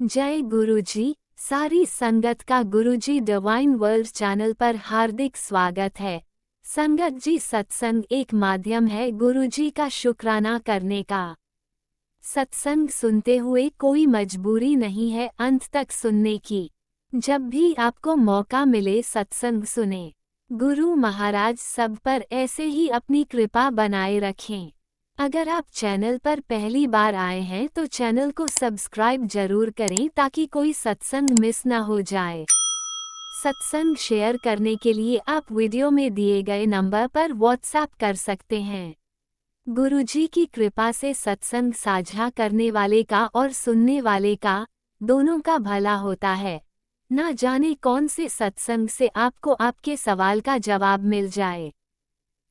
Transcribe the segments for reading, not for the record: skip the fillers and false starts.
जय गुरुजी। सारी संगत का गुरुजी डिवाइन वर्ल्ड चैनल पर हार्दिक स्वागत है। संगत जी, सत्संग एक माध्यम है गुरुजी का शुक्राना करने का। सत्संग सुनते हुए कोई मजबूरी नहीं है अंत तक सुनने की। जब भी आपको मौका मिले सत्संग सुने। गुरु महाराज सब पर ऐसे ही अपनी कृपा बनाए रखें। अगर आप चैनल पर पहली बार आए हैं तो चैनल को सब्सक्राइब जरूर करें ताकि कोई सत्संग मिस ना हो जाए। सत्संग शेयर करने के लिए आप वीडियो में दिए गए नंबर पर व्हाट्सएप कर सकते हैं। गुरुजी की कृपा से सत्संग साझा करने वाले का और सुनने वाले का दोनों का भला होता है। ना जाने कौन से सत्संग से आपको आपके सवाल का जवाब मिल जाए।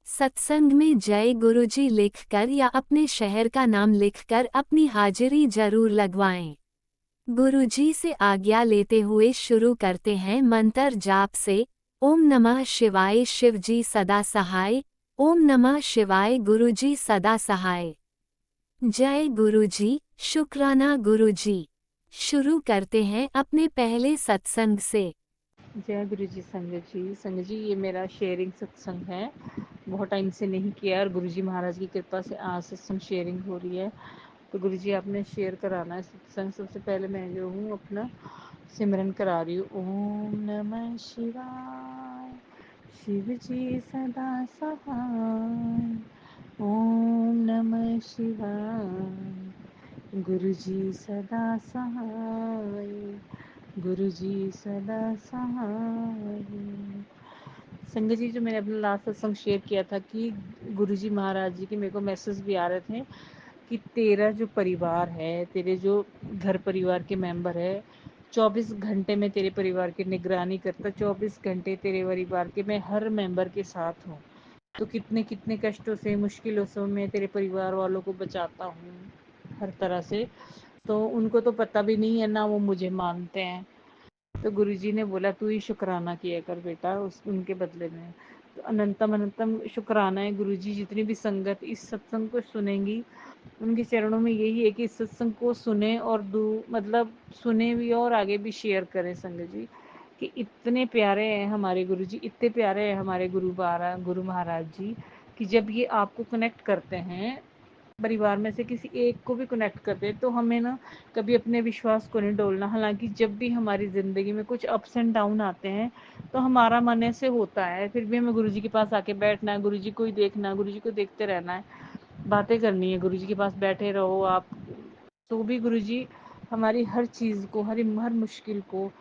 सत्संग में जय गुरुजी लिखकर या अपने शहर का नाम लिखकर अपनी हाजिरी जरूर लगवाएं। गुरुजी से आज्ञा लेते हुए शुरू करते हैं मंत्र जाप से। ओम नमः शिवाय शिवजी सदा सहाय। ओम नमः शिवाय गुरुजी सदा सहाय। जय गुरुजी, शुक्राना गुरुजी। शुरू करते हैं अपने पहले सत्संग से। जय गुरु जी। संगत जी ये मेरा शेयरिंग सत्संग है। बहुत टाइम से नहीं किया और गुरु जी महाराज की कृपा से आज सत्संग शेयरिंग हो रही है। तो गुरु जी आपने शेयर कराना है सत्संग। सबसे पहले मैं जो हूँ अपना सिमरन करा रही हूँ। ओम नमः शिवाय शिव जी सदा सहाय। ओम नमः शिवाय गुरु जी सदा सहाय। गुरुजी सदा सहाय। संगत जी जो मैंने अपना लास्ट सत्संग शेयर किया था कि गुरुजी महाराज जी के मेरे को मैसेज भी आ रहे थे कि तेरा जो परिवार है, तेरे जो घर परिवार के मेंबर है, 24 घंटे में तेरे परिवार की निगरानी करता, 24 घंटे तेरे परिवार के मैं हर मेंबर के साथ हूँ। तो कितने कितने कष्टों से, मुश्किलों से मैं तेरे परिवार वालों को बचाता हूँ हर तरह से। तो उनको तो पता भी नहीं है ना, वो मुझे मानते हैं। तो गुरुजी ने बोला तू ही शुक्राना किया कर बेटा उस उनके बदले में। तो अनंतम अनंतम शुक्राना है गुरुजी। जितनी भी संगत इस सत्संग को सुनेंगी उनके चरणों में यही है कि इस सत्संग को सुने और मतलब सुने भी और आगे भी शेयर करें संगत जी। कि इतने प्यारे हैं हमारे गुरुजी, इतने प्यारे हैं हमारे गुरु महाराज जी कि जब ये आपको कनेक्ट करते हैं, परिवार में से किसी एक को भी कनेक्ट कर दे, तो हमें ना कभी अपने विश्वास को नहीं डोलना। हालांकि जब भी हमारी ज़िंदगी में कुछ अप्स एंड डाउन आते हैं तो हमारा मन ऐसे होता है, फिर भी हमें गुरुजी के पास आके बैठना है, गुरुजी को ही देखना, गुरुजी को देखते रहना है, बातें करनी है, गुरुजी के पास बैठे रहो आप। तो भी गुरुजी हमारी हर चीज़ को, हर मुश्किल को,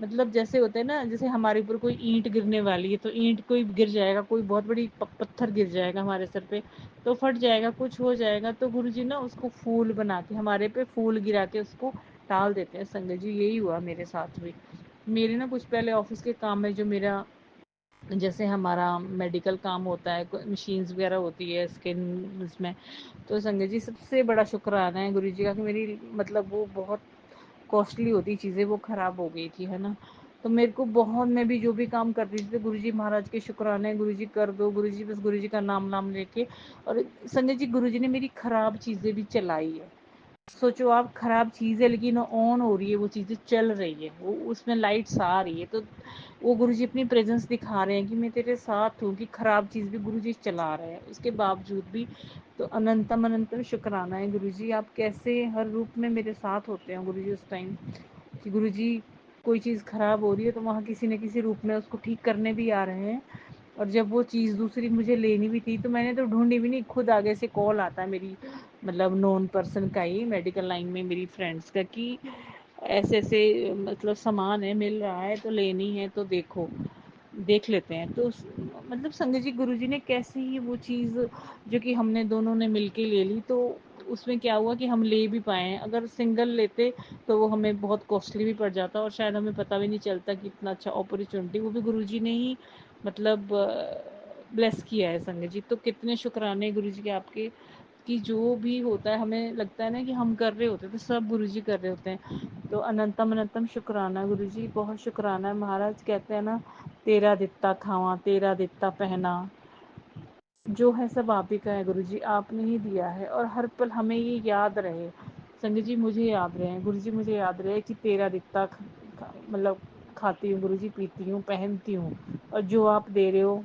मतलब जैसे होता है ना, जैसे हमारे ऊपर कोई ईंट गिरने वाली है तो ईंट कोई गिर जाएगा, कोई बहुत बड़ी पत्थर गिर जाएगा हमारे सर पे तो फट जाएगा, कुछ हो जाएगा, तो गुरुजी ना उसको फूल बना के हमारे पे फूल गिरा के उसको टाल देते हैं संगत जी। यही हुआ मेरे साथ भी। मेरे ना कुछ पहले ऑफिस के काम में जो मेरा, जैसे हमारा मेडिकल काम होता है, मशीन्स वगैरह होती है स्किन उसमें, तो संगत जी सबसे बड़ा शुक्राना है गुरु जी का कि मेरी मतलब वो बहुत कॉस्टली होती चीज़ें वो ख़राब हो गई थी, है ना। तो मेरे को बहुत, मैं भी जो भी काम करती थी तो गुरुजी महाराज के शुक्राने, गुरुजी कर दो, गुरुजी बस गुरुजी का नाम लेके। और संजय जी गुरुजी ने मेरी ख़राब चीज़ें भी चलाई है। सोचो आप, ख़राब चीज़ है लेकिन ऑन हो रही है, वो चीज़ें चल रही है, वो उसमें लाइट्स आ रही है, तो वो गुरुजी अपनी प्रेजेंस दिखा रहे हैं कि मैं तेरे साथ हूँ, कि ख़राब चीज़ भी गुरुजी चला रहे हैं उसके बावजूद भी। तो अनंतम अनंतम शुक्राना है गुरुजी, आप कैसे हर रूप में मेरे साथ होते हैं गुरुजी उस टाइम कि गुरुजी कोई चीज़ ख़राब हो रही है तो वहाँ किसी न किसी रूप में उसको ठीक करने भी आ रहे हैं। और जब वो चीज़ दूसरी मुझे लेनी भी थी तो मैंने तो ढूंढी भी नहीं, खुद आगे से कॉल आता है मेरी, मतलब नॉन पर्सन का ही, मेडिकल लाइन में मेरी फ्रेंड्स का, कि ऐसे ऐसे मतलब सामान है, मिल रहा है तो लेनी है तो देखो, देख लेते हैं। तो मतलब संगत जी गुरुजी ने कैसे ही वो चीज़ जो कि हमने दोनों ने मिलके ले ली, तो उसमें क्या हुआ कि हम ले भी पाए। अगर सिंगल लेते तो वो हमें बहुत कॉस्टली भी पड़ जाता और शायद हमें पता भी नहीं चलता कि इतना अच्छा अपॉर्चुनिटी वो भी गुरुजी ने ही मतलब ब्लेस किया है संगत जी। तो कितने शुक्राने गुरुजी के आपके, कि जो भी होता है हमें लगता है ना कि हम कर रहे होते हैं तो सब गुरुजी कर रहे होते हैं। तो अनंतम अनंतम शुक्राना गुरुजी, बहुत शुक्राना है। महाराज कहते हैं ना, तेरा दित्ता खावा तेरा दित्ता पहना, जो है सब आप ही का है गुरुजी, आपने ही दिया है। और हर पल हमें ये याद रहे संगत जी मुझे याद रहे, गुरु जी मुझे याद रहे कि तेरा दिखता मतलब खाती हूँ गुरु जी, पीती हूँ, पहनती हूँ, और जो आप दे रहे हो,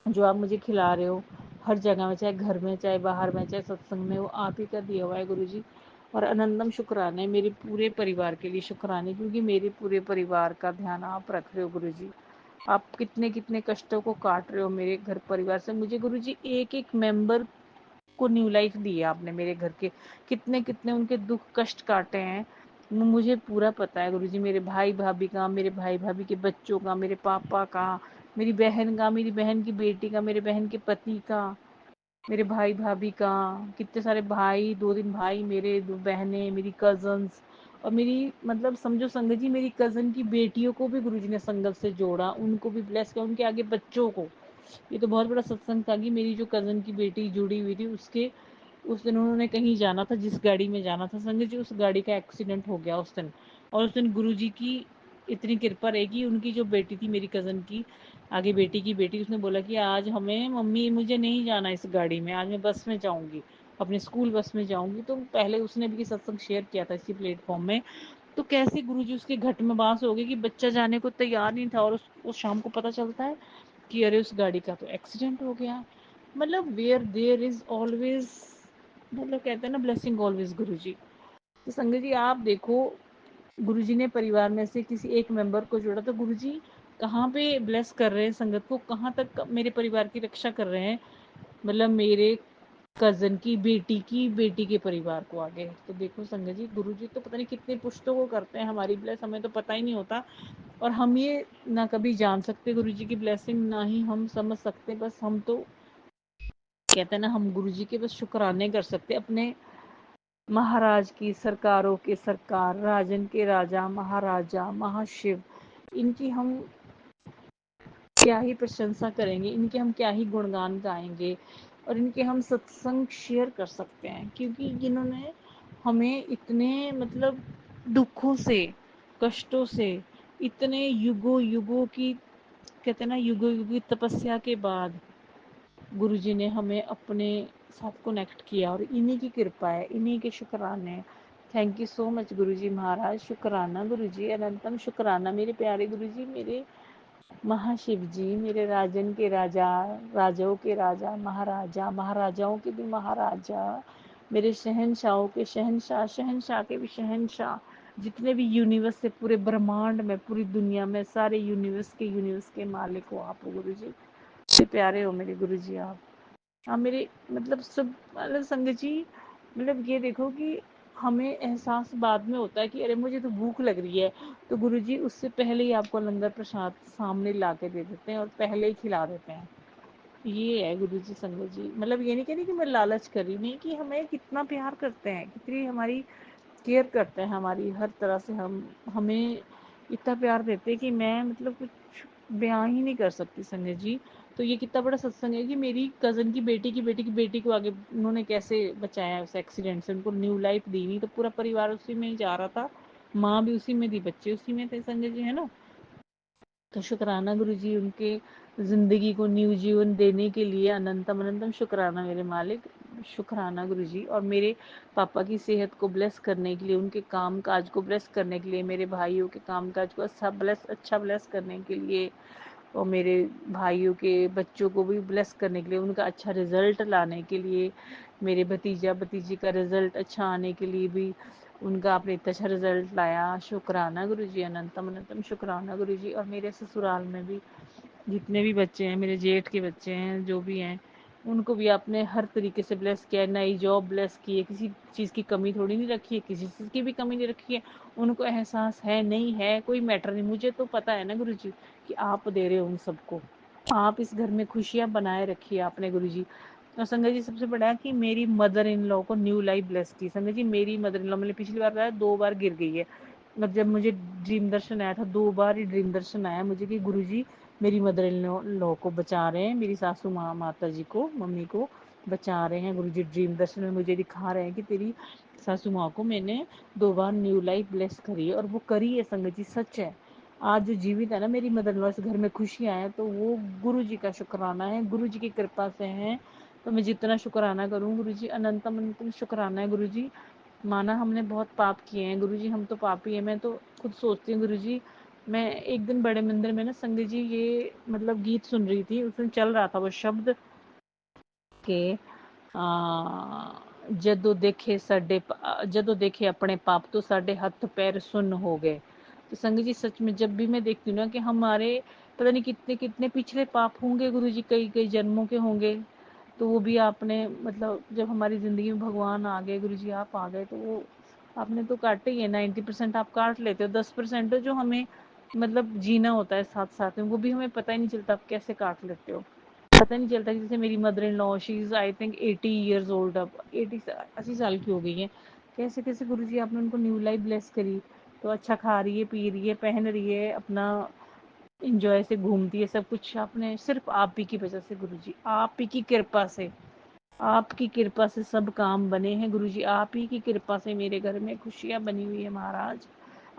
जो आप मुझे खिला रहे हो हर जगह में, चाहे घर में, चाहे बाहर में, चाहे सत्संग में, वो आप ही का दिया हुआ है गुरु जी। और अनंतम शुक्राने मेरे पूरे परिवार के लिए, शुक्राने क्योंकि मेरे पूरे परिवार का ध्यान आप रख रहे हो गुरु जी। आप कितने कितने कष्टों को काट रहे हो मेरे घर परिवार से। मुझे गुरु जी एक एक मेंबर को न्यू लाइफ दी है आपने, मेरे घर के कितने कितने उनके दुख कष्ट काटे हैं, मुझे पूरा पता है गुरु जी। मेरे भाई भाभी का, मेरे भाई भाभी के बच्चों का, मेरे पापा का, मेरी बहन का, मेरी बहन की बेटी का, मेरे बहन के पति का, मेरे भाई भाभी का, कितने सारे भाई, 2 3 भाई मेरे, 2 बहनें, मेरी कजन्स, और मेरी मतलब समझो संगत जी, मेरी कजन की बेटियों को भी गुरुजी ने संगत से जोड़ा, उनको भी ब्लेस किया, उनके आगे बच्चों को। ये तो बहुत बड़ा सत्संग था कि मेरी जो कजन की बेटी जुड़ी हुई थी, उसके उस दिन उन्होंने कहीं जाना था, जिस गाड़ी में जाना था संगत जी, उस गाड़ी का एक्सीडेंट हो गया उस दिन। और उस दिन गुरुजी की इतनी कृपा रहेगी, उनकी जो बेटी थी मेरी कजन की आगे बेटी की बेटी, उसने बोला कि आज हमें मम्मी मुझे नहीं जाना इस गाड़ी में, आज मैं बस में जाऊंगी, अपने स्कूल बस में जाऊंगी। तो पहले उसने भी सत्संग शेयर किया था इसी प्लेटफॉर्म में। तो कैसे गुरुजी उसके घट में बांस हो गई कि बच्चा जाने को तैयार नहीं था, और उस शाम को पता चलता है कि अरे उस गाड़ी का तो एक्सीडेंट हो गया। मतलब वेयर देयर इज ऑलवेज, मतलब कहते हैं ना ब्लेसिंग ऑलवेज गुरुजी। तो संगत जी आप देखो, गुरुजी ने परिवार में से किसी एक मेंबर को जोड़ा, तो गुरुजी कहाँ पे ब्लेस कर रहे हैं संगत को, कहाँ तक मेरे परिवार की रक्षा कर रहे हैं, मतलब मेरे कजन की बेटी के परिवार को आगे। तो देखो संगत जी, गुरुजी तो पता नहीं कितने पुश्तों को करते हैं हमारी ब्लेस, हमें तो पता ही नहीं होता। और हम ये ना कभी जान सकते गुरुजी की ब्लेसिंग, ना ही हम समझ सकते, बस हम तो कहते हैं ना, हम गुरुजी के बस शुक्राने कर सकते अपने महाराज की, सरकारों के सरकार, राजन के राजा, महाराजा, महाशिव, इनकी हम क्या ही प्रशंसा करेंगे, इनके हम क्या ही गुणगान गाएंगे, और इनके हम सत्संग शेयर कर सकते हैं, क्योंकि जिन्होंने हमें इतने मतलब दुखों से, कष्टों से, इतने युगों युगों की, कहते हैं ना युगों युगों की तपस्या के बाद गुरुजी ने हमें अपने साथ कनेक्ट किया, और इन्हीं की कृपा है, इन्हीं के शुक्राने। थैंक यू सो मच गुरुजी महाराज, शुक्राना गुरुजी, अनंतम शुक्राना मेरे प्यारे गुरुजी, मेरे महाशिव जी, मेरे राजन के राजा, राजाओं के राजा, महाराजा, महाराजाओं के भी महाराजा, मेरे शहनशाहों के शहनशाह, शहनशाह के भी शहनशाह, जितने भी यूनिवर्स से, पूरे ब्रह्मांड में, पूरी दुनिया में, सारे यूनिवर्स के मालिक हो आप गुरु जी। इतने प्यारे हो मेरे गुरु जी आप मेरे मतलब सब, मतलब संगत जी, मतलब ये देखो कि हमें एहसास बाद में होता है कि अरे मुझे तो भूख लग रही है, तो गुरुजी उससे पहले ही आपको लंगर प्रसाद सामने ला के दे देते हैं और पहले ही खिला देते हैं। ये है गुरुजी संगत जी, मतलब ये नहीं कहनी कि मैं लालच कर रही, नहीं, कि हमें कितना प्यार करते हैं, कितनी हमारी केयर करते हैं, हमारी हर तरह से हम हमें इतना प्यार देते हैं कि मैं मतलब कुछ बयां ही नहीं कर सकती संजय जी। तो ये कितना बड़ा सत्संग है कि मेरी कज़न की बेटी की बेटी की बेटी को आगे उन्होंने कैसे बचाया उस एक्सीडेंट से, उनको न्यू लाइफ दी हुई, तो पूरा परिवार उसी में ही जा रहा था, माँ भी उसी में थी, बच्चे उसी में थे संजय जी, है ना। तो शुक्राना गुरु जी, उनके ज़िंदगी को न्यू जीवन देने के लिए अनंतम अनंतम शुक्राना मेरे मालिक, शुक्राना गुरु जी। और मेरे पापा की सेहत को ब्लेस करने के लिए, उनके काम काज को ब्लेस करने के लिए, मेरे भाइयों के काम काज को अच्छा ब्लेस करने के लिए, और मेरे भाइयों के बच्चों को भी ब्लेस करने के लिए, उनका अच्छा रिजल्ट लाने के लिए, मेरे भतीजा भतीजी का रिजल्ट अच्छा आने के लिए भी, उनका आपने इतना अच्छा रिजल्ट लाया, शुक्राना गुरु जी, अनंतम अनंतम शुक्राना गुरु जी। और मेरे ससुराल में भी जितने भी बच्चे हैं, मेरे जेठ के बच्चे हैं, जो भी हैं, उनको भी आपने हर तरीके से ब्लेस किया है, नई जॉब ब्लेस की है, किसी चीज़ की कमी थोड़ी नहीं रखी है, किसी चीज़ की भी कमी नहीं रखी है, उनको एहसास है नहीं है, कोई मैटर नहीं, मुझे तो पता है ना गुरु जी कि आप दे रहे हो उन सबको, आप इस घर में खुशियाँ बनाए रखी है आपने गुरु जी। और संगत जी सबसे बड़ा है कि मेरी मदर इन लॉ को न्यू लाइफ ब्लेस की। संगत जी मेरी मदर इन लॉ, मैंने पिछली बार बताया 2 बार गिर गई है, मतलब जब मुझे ड्रीम दर्शन आया था, 2 बार ही ड्रीम दर्शन आया मुझे कि गुरु जी मेरी मदर इन लॉ को बचा रहे हैं, मेरी सासू माँ माता जी को, मम्मी को बचा रहे हैं गुरु जी। ड्रीम दर्शन में मुझे दिखा रहे हैं कि तेरी सासू माँ को मैंने 2 बार न्यू लाइफ ब्लेस करी है, और वो करी है संगत जी, सच है। आज जो जीवित है ना मेरी मदर इन लॉ, इस घर में खुशियाँ हैं, तो वो गुरु जी का शुक्राना है, गुरु जी की कृपा से है। तो मैं जितना शुक्राना करूँ गुरु जी, अनंतम अनंतम शुक्राना है गुरु जी। माना हमने बहुत पाप किए हैं गुरुजी, हम तो पापी हैं। मैं तो खुद सोचती हूँ गुरुजी, मैं एक दिन बड़े मंदिर में ना संगत जी ये मतलब गीत सुन रही थी, उसमें चल रहा था वो शब्द के ਜਦੋਂ देखे अपने पाप तो साडे हथ पैर सुन्न हो गए। तो संगत जी सच में जब भी मैं देखती हूँ ना कि हमारे पता नहीं कितने कितने पिछले पाप होंगे गुरुजी, कई कई जन्मों के होंगे, तो वो भी आपने मतलब जब हमारी ज़िंदगी में भगवान आ गए गुरुजी, आप आ गए, तो वो आपने तो काटे ही है। 90% आप काट लेते हो, 10% जो हमें मतलब जीना होता है साथ साथ में, वो भी हमें पता ही नहीं चलता आप कैसे काट लेते हो, पता नहीं चलता। जैसे मेरी mother in law, she is I think 80 years old, अब 80 साल की हो गई है। कैसे कैसे गुरुजी आपने उनको न्यू लाइफ ब्लेस करी, तो अच्छा खा रही है, पी रही है, पहन रही है, अपना इंजॉय से घूमती है, सब कुछ आपने सिर्फ आप ही की वजह से गुरुजी, आप ही की कृपा से, आपकी कृपा से सब काम बने हैं गुरुजी, आप ही की कृपा से मेरे घर में खुशियाँ बनी हुई है महाराज।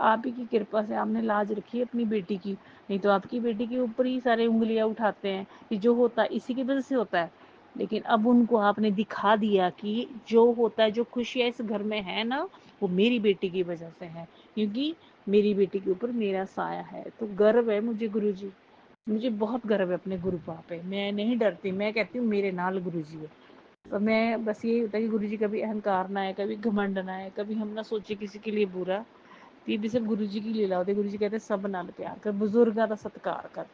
आप ही की कृपा से आपने लाज रखी है अपनी बेटी की, नहीं तो आपकी बेटी के ऊपर ही सारे उंगलियां उठाते हैं कि जो होता है इसी की वजह से होता है। लेकिन अब उनको आपने दिखा दिया कि जो होता है, जो खुशियाँ इस घर में है ना, वो मेरी बेटी की वजह से है, क्योंकि मेरी बेटी के ऊपर मेरा साया है। तो गर्व है मुझे गुरुजी, मुझे बहुत गर्व है अपने गुरु पे। मैं नहीं डरती, मैं कहती हूँ मेरे नाल गुरुजी है। तो मैं बस यही होता है कि गुरुजी कभी अहंकार ना है, कभी घमंड ना है, कभी हम ना सोचे किसी के लिए बुरा। तो ये भी सब गुरुजी की लीला होती है। गुरुजी कहते हैं सब नाल प्यार कर, बुजुर्गों का सत्कार कर।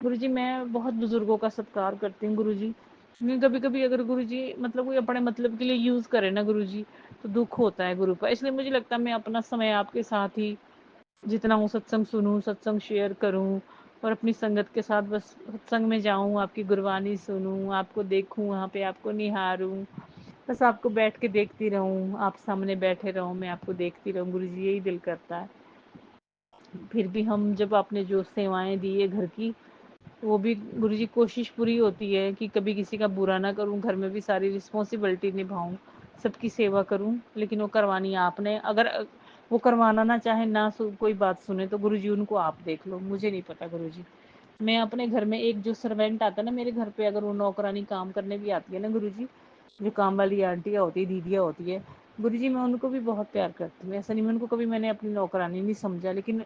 गुरुजी मैं बहुत बुजुर्गों का सत्कार करती हूँ गुरुजी। कभी कभी अगर गुरुजी मतलब कोई अपने मतलब के लिए यूज करे ना गुरुजी, तो दुख होता है गुरु का। इसलिए मुझे लगता है मैं अपना समय आपके साथ ही जितना हूँ सत्संग सुनूँ, सत्संग शेयर करूँ, और अपनी संगत के साथ बस सत्संग में जाऊँ, आपकी गुरबानी सुनूँ, आपको देखूँ, वहाँ पे आपको निहारूँ, बस आपको बैठ के देखती रहूँ, आप सामने बैठे रहो, मैं आपको देखती रहूँ गुरुजी, यही दिल करता है। फिर भी हम जब आपने जो सेवाएं दी है घर की, वो भी गुरुजी कोशिश पूरी होती है कि कभी किसी का बुरा ना करूं, घर में भी सारी रिस्पॉन्सिबिलिटी निभाऊं, सबकी सेवा करूं, लेकिन वो करवानी आपने। अगर वो करवाना ना चाहे, ना कोई बात सुने, तो गुरुजी उनको आप देख लो, मुझे नहीं पता गुरुजी। मैं अपने घर में एक जो सर्वेंट आता है ना मेरे घर पे, अगर वो नौकरानी काम करने भी आती है ना गुरुजी, जो काम वाली आंटियाँ होती है, दीदियाँ होती है गुरुजी, मैं उनको भी बहुत प्यार करती हूँ। ऐसा नहीं, मैं उनको कभी मैंने अपनी नौकरानी नहीं समझा, लेकिन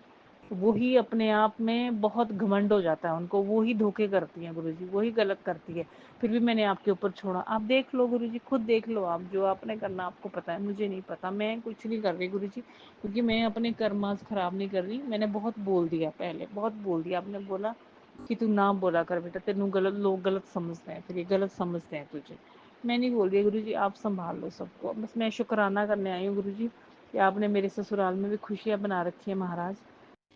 वो ही अपने आप में बहुत घमंड हो जाता है उनको, वो ही धोखे करती हैं गुरुजी, वही गलत करती है। फिर भी मैंने आपके ऊपर छोड़ा, आप देख लो गुरुजी, खुद देख लो, आप जो आपने करना आपको पता है, मुझे नहीं पता, मैं कुछ नहीं कर रही गुरुजी, क्योंकि मैं अपने कर्म खराब नहीं कर रही। मैंने बहुत बोल दिया पहले, बहुत बोल दिया, आपने बोला कि तू ना बोला कर बेटा, तेनू गलत लोग गलत समझते हैं, फिर ये गलत समझते हैं तुझे। मैं नहीं बोल रही गुरुजी, आप संभाल लो सबको। बस मैं शुक्राना करने आई हूँ गुरुजी कि आपने मेरे ससुराल में भी खुशियाँ बना रखी है महाराज।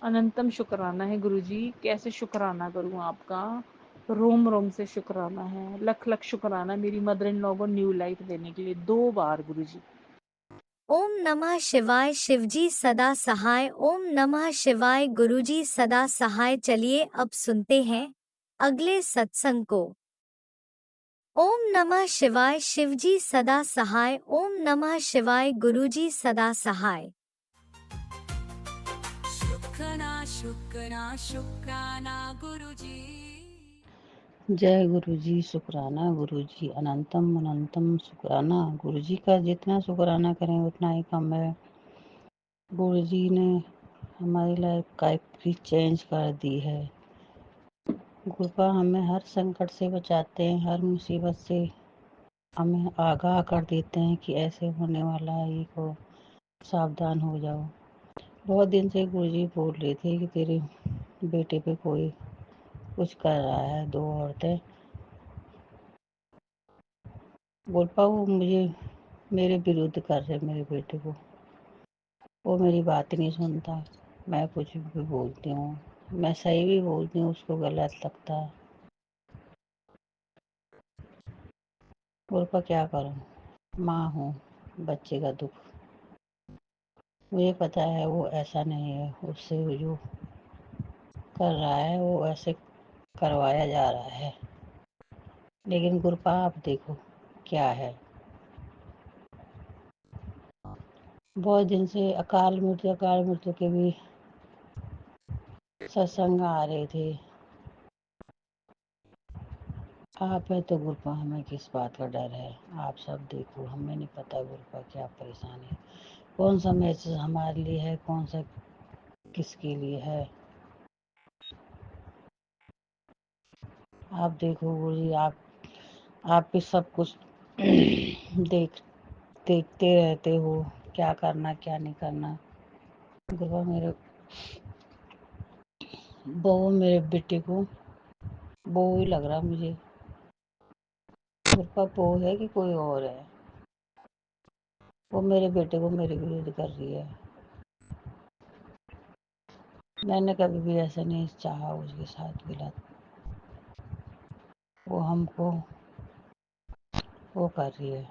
अनंतम शुक्राना है गुरुजी, कैसे शुक्राना करूँ आपका, रोम रोम से शुक्राना है, लख लख शुक्राना मेरी मदर इन लॉ को न्यू लाइफ देने के लिए 2 बार गुरुजी। ओम नमः शिवाय। शिवजी सदा सहाय। ओम नमः शिवाय। गुरुजी सदा सहाय। चलिए अब सुनते हैं अगले सत्संग को। ओम नमः शिवाय। शिवजी सदा सहाय। ओम नमः शिवाय। गुरुजी सदा सहाय। शुक्राना शुक्राना शुक्राना गुरुजी। जय गुरुजी, शुक्राना गुरुजी, अनंतम अनंतम शुक्राना गुरुजी का। जितना शुक्राना करें उतना ही कम है। गुरुजी ने हमारी लाइफ काफ़ी चेंज कर दी है। गुरुपा हमें हर संकट से बचाते हैं, हर मुसीबत से हमें आगाह कर देते हैं कि ऐसे होने वाला है, ये को सावधान हो जाओ। बहुत दिन से गुरुजी बोल रहे थे कि तेरे बेटे पे कोई कुछ कर रहा है। 2 औरतें गुरुपा वो मुझे मेरे विरुद्ध कर रहे मेरे बेटे को, वो मेरी बात नहीं सुनता। मैं कुछ भी बोलती हूँ, मैं सही भी बोलती हूँ, उसको गलत लगता है। बोल क्या करूँ, माँ हूँ, बच्चे का दुख मुझे पता है। वो ऐसा नहीं है, उससे वो जो कर रहा है वो ऐसे करवाया जा रहा है। लेकिन गुरुपा आप देखो क्या है। बहुत दिन से अकाल मृत्यु के भी सत्संग आ रहे थे, आप है तो गुरपा हमें किस बात का डर है। आप सब देखो, हमें नहीं पता गुरपा क्या परेशानी है, कौन सा मैसेज हमारे लिए है, कौन सा किसके लिए है। आप देखो गुरु जी, आप भी सब कुछ देखते रहते हो, क्या करना क्या नहीं करना। गुरबा मेरे बेटे को बहू ही लग रहा मुझे। गुरबा बहू है कि कोई और है। वो मेरे बेटे को मेरे विरुद्ध कर रही है। मैंने कभी भी ऐसा नहीं चाहा उसके साथ गलत। वो हमको वो कर रही है,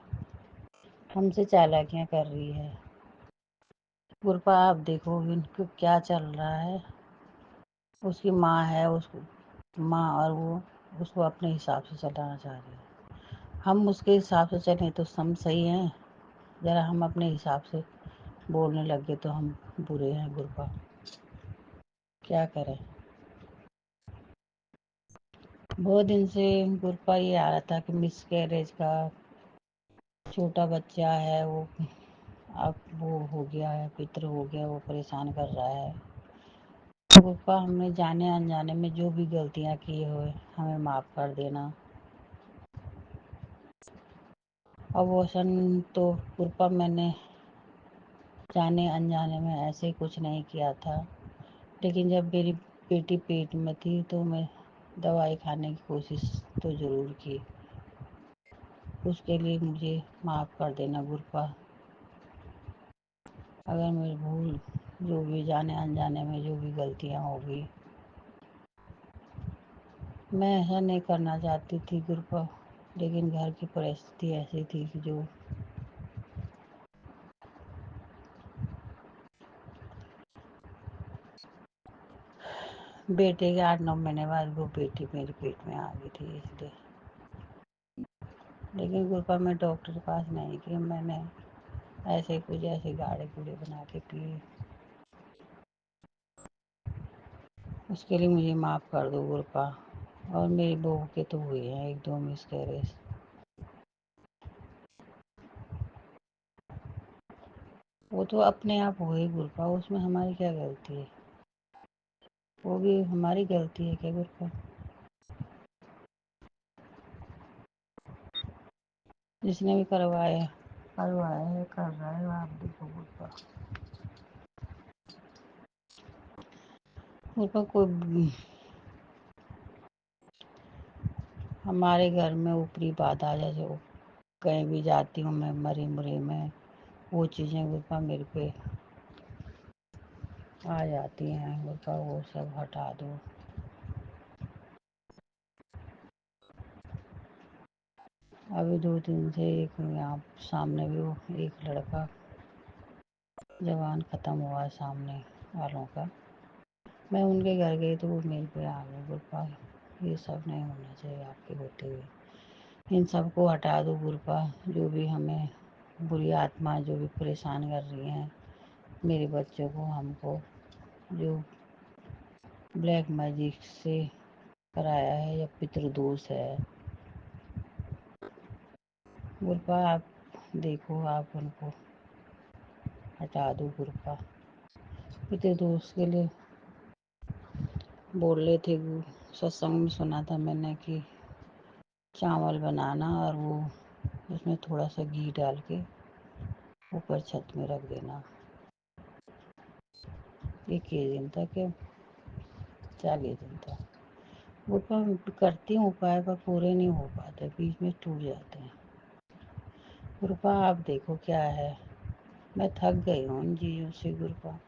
हमसे चालाकियां कर रही है। गुरपा आप देखो इनको क्या चल रहा है। उसकी माँ है, उसको माँ और वो उसको अपने हिसाब से चलाना चाह रही है। हम उसके हिसाब से चलें तो हम सही हैं। ज़रा हम अपने हिसाब से बोलने लग गए तो हम बुरे हैं। गुरपा क्या करें। बहुत दिन से गुरपा ये आ रहा था कि मिस कैरेज का छोटा बच्चा है, वो अब वो हो गया है, पितृ हो गया, वो परेशान कर रहा है। गुरपा हमने जाने अनजाने में जो भी गलतियाँ की हो हमें माफ़ कर देना। अबॉर्शन तो गुरपा मैंने जाने अनजाने में ऐसे कुछ नहीं किया था, लेकिन जब मेरी बेटी पेट में थी तो मैं दवाई खाने की कोशिश तो ज़रूर की। उसके लिए मुझे माफ़ कर देना गुरपा। अगर मेरी भूल जो भी जाने अनजाने में जो भी गलतियाँ हो गई, मैं ऐसा नहीं करना चाहती थी गुरपा, लेकिन घर की परिस्थिति ऐसी थी कि जो बेटे के 8-9 महीने बाद वो बेटी मेरे पेट में आ गई थी इसलिए। लेकिन गुरपा मैं डॉक्टर के पास नहीं गई, मैंने ऐसे कुछ ऐसे गाढ़े गूढ़े बना के पिए। उसके लिए मुझे माफ़ कर दो गुरपा। और मेरी बहू के तो हुए हैं 1-2 मिसकैरेज। वो तो अपने आप हुए गुरपा, उसमें हमारी क्या गलती है। वो भी हमारी गलती है क्या गुरपा। जिसने भी करवाया है कर रहा है। आप देखो गुरपा, गुरपा कोई हमारे घर में ऊपरी बात आ जाए, जो कहीं भी जाती हूँ मैं मरी मुरी में, वो चीज़ें गुरपा मेरे पे आ जाती हैं। गुरपा वो सब हटा दो। अभी 2 दिन से एक यहाँ सामने भी वो एक लड़का जवान ख़त्म हुआ सामने वालों का। मैं उनके घर गई तो वो मेरे पे आ गए। गुरपा ये सब नहीं होना चाहिए आपके होते हुए। इन सब को हटा दो गुरपा। जो भी हमें बुरी आत्मा जो भी परेशान कर रही हैं मेरे बच्चों को, हमको, जो ब्लैक मैजिक से कराया है या पितृदोष है, गुरपा आप देखो, आप उनको हटा दो गुरपा। पितृदोष के लिए बोल रहे थे, सत्संग में सुना था मैंने कि चावल बनाना और वो उसमें थोड़ा सा घी डाल के ऊपर छत में रख देना। 21 दिन तक या 40 दिन तक। वो तो करती हूँ उपाय, पर पूरे नहीं हो पाते, बीच में टूट जाते हैं। गुरपा आप देखो क्या है। मैं थक गई हूँ इन चीज़ों से गुरपा।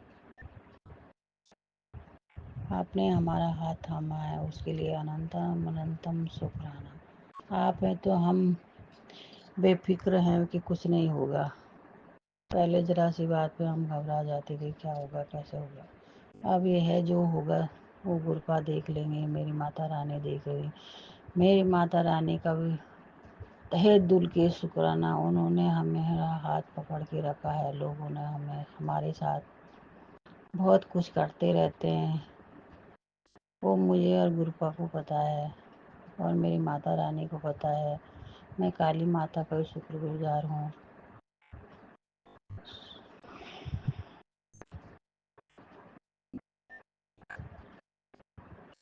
आपने हमारा हाथ थामा है, उसके लिए अनंतम अनंतम शुक्राना। आप हैं तो हम बेफिक्र हैं कि कुछ नहीं होगा। पहले जरा सी बात पे हम घबरा जाते थे, क्या होगा कैसे होगा। अब ये है जो होगा वो गुरपा देख लेंगे, मेरी माता रानी देख रही। मेरी माता रानी का भी तहे दिल के शुक्राना, उन्होंने हमें हाथ पकड़ के रखा है। लोगों ने हमें हमारे साथ बहुत कुछ करते रहते हैं, वो मुझे और गुरपा को पता है। और मेरी माता रानी को पता है। मैं काली माता का भी शुक्रगुजार हूँ।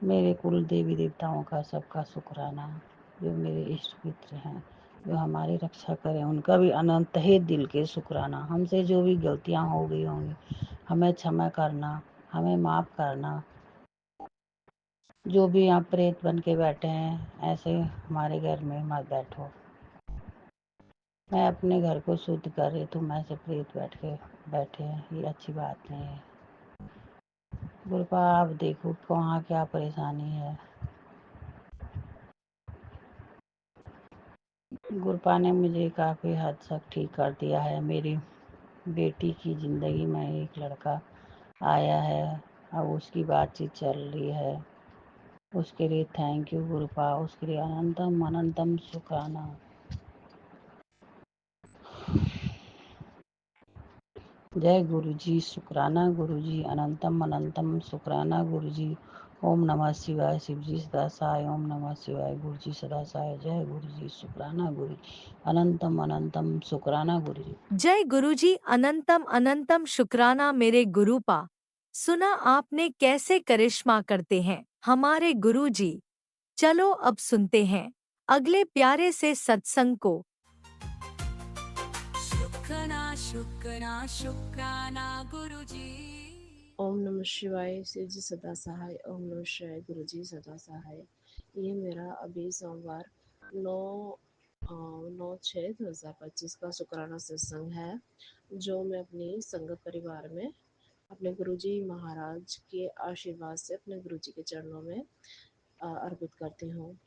मेरे कुल देवी देवताओं का सबका शुक्राना, जो मेरे इष्ट मित्र हैं, जो हमारी रक्षा करें, उनका भी अनंत ही दिल के शुक्राना। हमसे जो भी गलतियाँ हो गई होंगी हमें क्षमा करना, हमें माफ़ करना। जो भी यहाँ प्रेत बन के बैठे हैं ऐसे हमारे घर में मत बैठो। मैं अपने घर को शुद्ध कर रही, तुम ऐसे प्रेत बैठ के बैठे हैं, ये अच्छी बात नहीं है। गुरुपा आप देखो कहाँ क्या परेशानी है। गुरुपा ने मुझे काफ़ी हद तक ठीक कर दिया है। मेरी बेटी की ज़िंदगी में एक लड़का आया है, अब उसकी बातचीत चल रही है। उसके लिए थैंक यू गुरुपा, उसके लिए अनंतम अनंतम शुक्राना। जय गुरुजी, शुक्राना गुरुजी, अनंतम अनंतम शुक्राना गुरुजी। ओम नमः शिवाय, शिवजी सदा सहाय। ओम नमः शिवाय, गुरुजी सदा सहाय। जय गुरुजी, शुक्राना गुरुजी, अनंतम अनंतम शुक्राना गुरुजी। जय गुरुजी, अनंतम अनंतम शुक्राना मेरे गुरुपा। सुना आपने कैसे करिश्मा करते हैं हमारे गुरुजी। चलो अब सुनते हैं अगले प्यारे से सत्संग को। शुक्राना शुक्राना शुक्राना गुरुजी। ओम नमः शिवाय, शिव जी सदा सहाय। ओम नमः शिवाय, गुरु जी सदा सहाय। ये मेरा अभी सोमवार 9/6/2025 का शुक्राना सत्संग है, जो मैं अपनी संगत परिवार में अपने गुरुजी महाराज के आशीर्वाद से अपने गुरुजी के चरणों में अर्पित करती हूँ।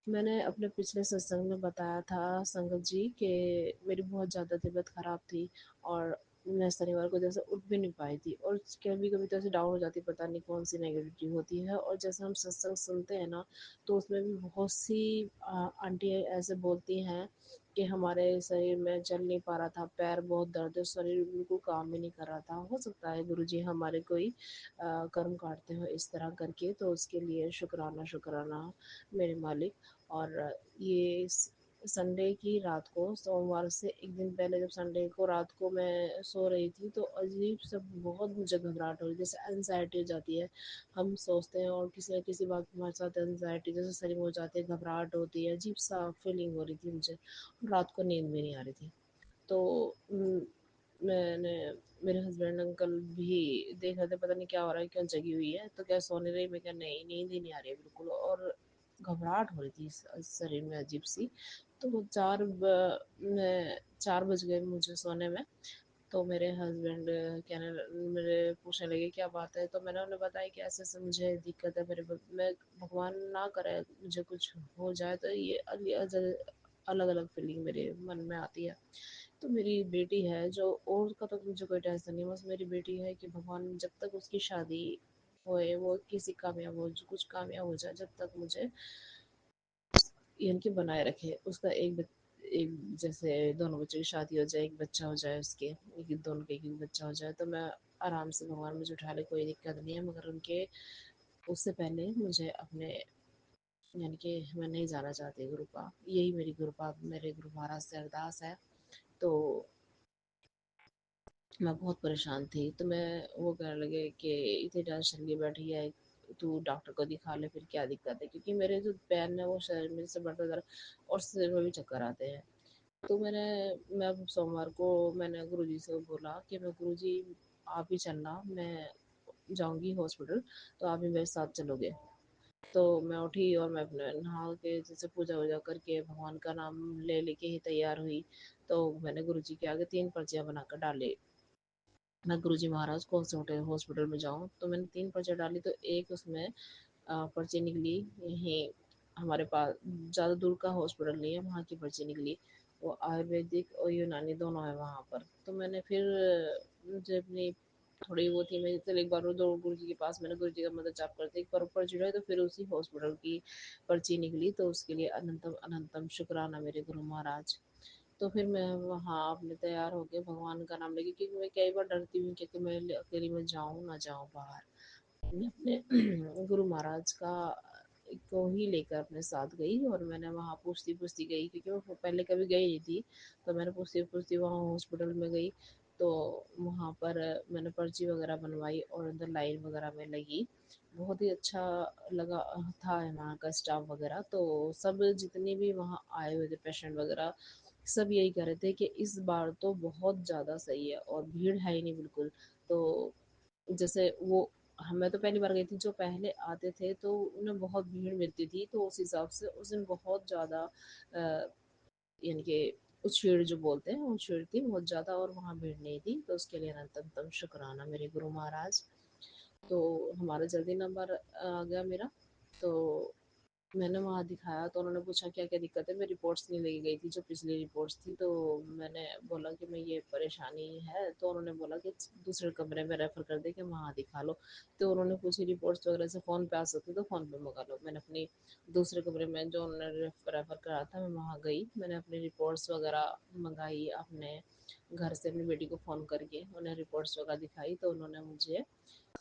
मैंने अपने पिछले सत्संग में बताया था संगत जी कि मेरी बहुत ज़्यादा तबीयत ख़राब थी और मैं शनिवार को जैसे उठ भी नहीं पाई थी, और कभी कभी तो ऐसे डाउन हो जाती, पता नहीं कौन सी नेगेटिविटी होती है। और जैसे हम सत्संग सुनते हैं ना, तो उसमें भी बहुत सी आंटी ऐसे बोलती हैं कि हमारे शरीर में चल नहीं पा रहा था, पैर बहुत दर्द है, शरीर बिल्कुल काम भी नहीं कर रहा था। हो सकता है गुरुजी हमारे कोई कर्म काटते हो इस तरह करके, तो उसके लिए शुक्राना शुक्राना मेरे मालिक। और ये संडे की रात को, सोमवार से एक दिन पहले जब संडे को रात को मैं सो रही थी, तो अजीब सा बहुत मुझे घबराहट हो रही, जैसे एनजाइटी हो जाती है। हम सोचते हैं और किसी न किसी बात की हमारे साथ एनजाइटी जैसे शरीर में हो जाती है, घबराहट होती है, अजीब सा फीलिंग हो रही थी मुझे। रात को नींद भी नहीं आ रही थी। तो मैंने, मेरे हस्बैंड अंकल भी देख रहे थे पता नहीं क्या हो रहा है, क्यों जगी हुई है, तो क्या सो नहीं रही। मैं क्या, नहीं नींद ही नहीं आ रही है बिल्कुल, और घबराहट हो रही थी शरीर में अजीब सी। तो 4 बज गए मुझे सोने में। तो मेरे हस्बैंड कहने मेरे पूछने लगे क्या बात है, तो मैंने उन्हें बताया कि ऐसे ऐसे मुझे दिक्कत है, मैं भगवान ना करे मुझे कुछ हो जाए, तो ये अलग अलग फीलिंग मेरे मन में आती है। तो मेरी बेटी है जो, और का तो मुझे कोई टेंशन नहीं, बस मेरी बेटी है कि भगवान जब तक उसकी शादी होए, वो किसी कामयाब हो, कुछ कामयाब हो जाए, जब तक मुझे यानी कि बनाए रखे। उसका एक जैसे दोनों बच्चों की शादी हो जाए, एक बच्चा हो जाए उसके, एक दोनों के एक बच्चा हो जाए, तो मैं आराम से भगवान मुझे उठा ले, कोई दिक्कत नहीं है। मगर उनके उससे पहले मुझे अपने, यानी कि मैं नहीं जाना चाहती गुरुपा। यही मेरी गुरुपा, मेरे गुरु महाराज से अरदास है। तो मैं बहुत परेशान थी, तो वो कहने लगे कि इतनी टेंशन की बैठी है, तू डॉक्टर को दिखा ले, फिर क्या दिक्कत है, क्योंकि मेरे जो पैर है वो शरीर में से बढ़ता जा रहा, और सिर में भी चक्कर आते हैं। तो मैं अब सोमवार को मैंने गुरुजी से बोला कि मैं गुरुजी आप ही चलना, मैं जाऊंगी हॉस्पिटल, तो आप भी मेरे साथ चलोगे। तो मैं उठी और मैं अपने नहा के जैसे पूजा वूजा करके भगवान का नाम ले लेके ही तैयार हुई। तो मैंने गुरुजी के आगे 3 पर्चियाँ बनाकर डाली, मैं गुरुजी महाराज कौन से हॉस्पिटल में जाऊँ। तो मैंने 3 पर्चियाँ डाली, तो एक उसमें पर्ची निकली यहीं हमारे पास, ज़्यादा दूर का हॉस्पिटल नहीं है, वहाँ की पर्ची निकली। वो आयुर्वेदिक और यूनानी दोनों है वहाँ पर। तो मैंने फिर मुझे अपनी थोड़ी वो थी, मैं चल एक बार वो दो गुरु जी के पास, मैंने गुरु जी का मदद जाप करते एक बार ऊपर चढ़ाई, तो फिर उसी हॉस्पिटल की पर्ची निकली। तो उसके लिए अनंतम अनंतम शुक्राना मेरे गुरु महाराज। तो फिर मैं वहाँ अपने तैयार होके भगवान का नाम लेके, क्योंकि मैं कई बार डरती हूँ कि मैं अकेली में जाऊँ ना जाऊँ बाहर। मैं अपने गुरु महाराज का को ही लेकर अपने साथ गई और मैंने वहाँ पूछती गई, क्योंकि मैं पहले कभी गई नहीं थी। तो मैंने पूछती वहाँ हॉस्पिटल में गई, तो वहाँ पर मैंने पर्ची वगैरह बनवाई और अंदर लाइन वगैरह में लगी। बहुत ही अच्छा लगा था वहाँ का स्टाफ वगैरह। तो सब जितने भी वहाँ आए हुए थे पेशेंट वगैरह, सब यही कह रहे थे कि इस बार तो बहुत ज़्यादा सही है और भीड़ है ही नहीं बिल्कुल। तो जैसे वो, मैं तो पहली बार गई थी, जो पहले आते थे तो उन्हें बहुत भीड़ मिलती थी, तो उस हिसाब से उस दिन बहुत ज़्यादा यानी कि उछीड़ जो बोलते हैं उछीड़ थी बहुत ज़्यादा, और वहाँ भीड़ नहीं थी। तो उसके लिए अनंतम शुक्राना मेरे गुरु महाराज। तो हमारा जल्दी नंबर आ गया मेरा। तो मैंने वहाँ दिखाया तो उन्होंने पूछा क्या क्या दिक्कत है, मैं रिपोर्ट्स नहीं लेके गई थी जो पिछली रिपोर्ट्स थी। तो मैंने बोला कि मैं ये परेशानी है, तो उन्होंने बोला कि दूसरे कमरे में रेफ़र कर दे कि वहाँ दिखा लो। तो उन्होंने पूछी रिपोर्ट्स वगैरह से फ़ोन पे आ सकती तो फ़ोन पे मंगा लो। मैंने अपनी दूसरे कमरे में जो उन्होंने रेफ़र करा था मैं वहाँ गई, मैंने अपनी रिपोर्ट्स वगैरह मंगाई, अपने घर से अपनी बेटी को फ़ोन करके उन्हें रिपोर्ट्स वगैरह दिखाई। तो उन्होंने मुझे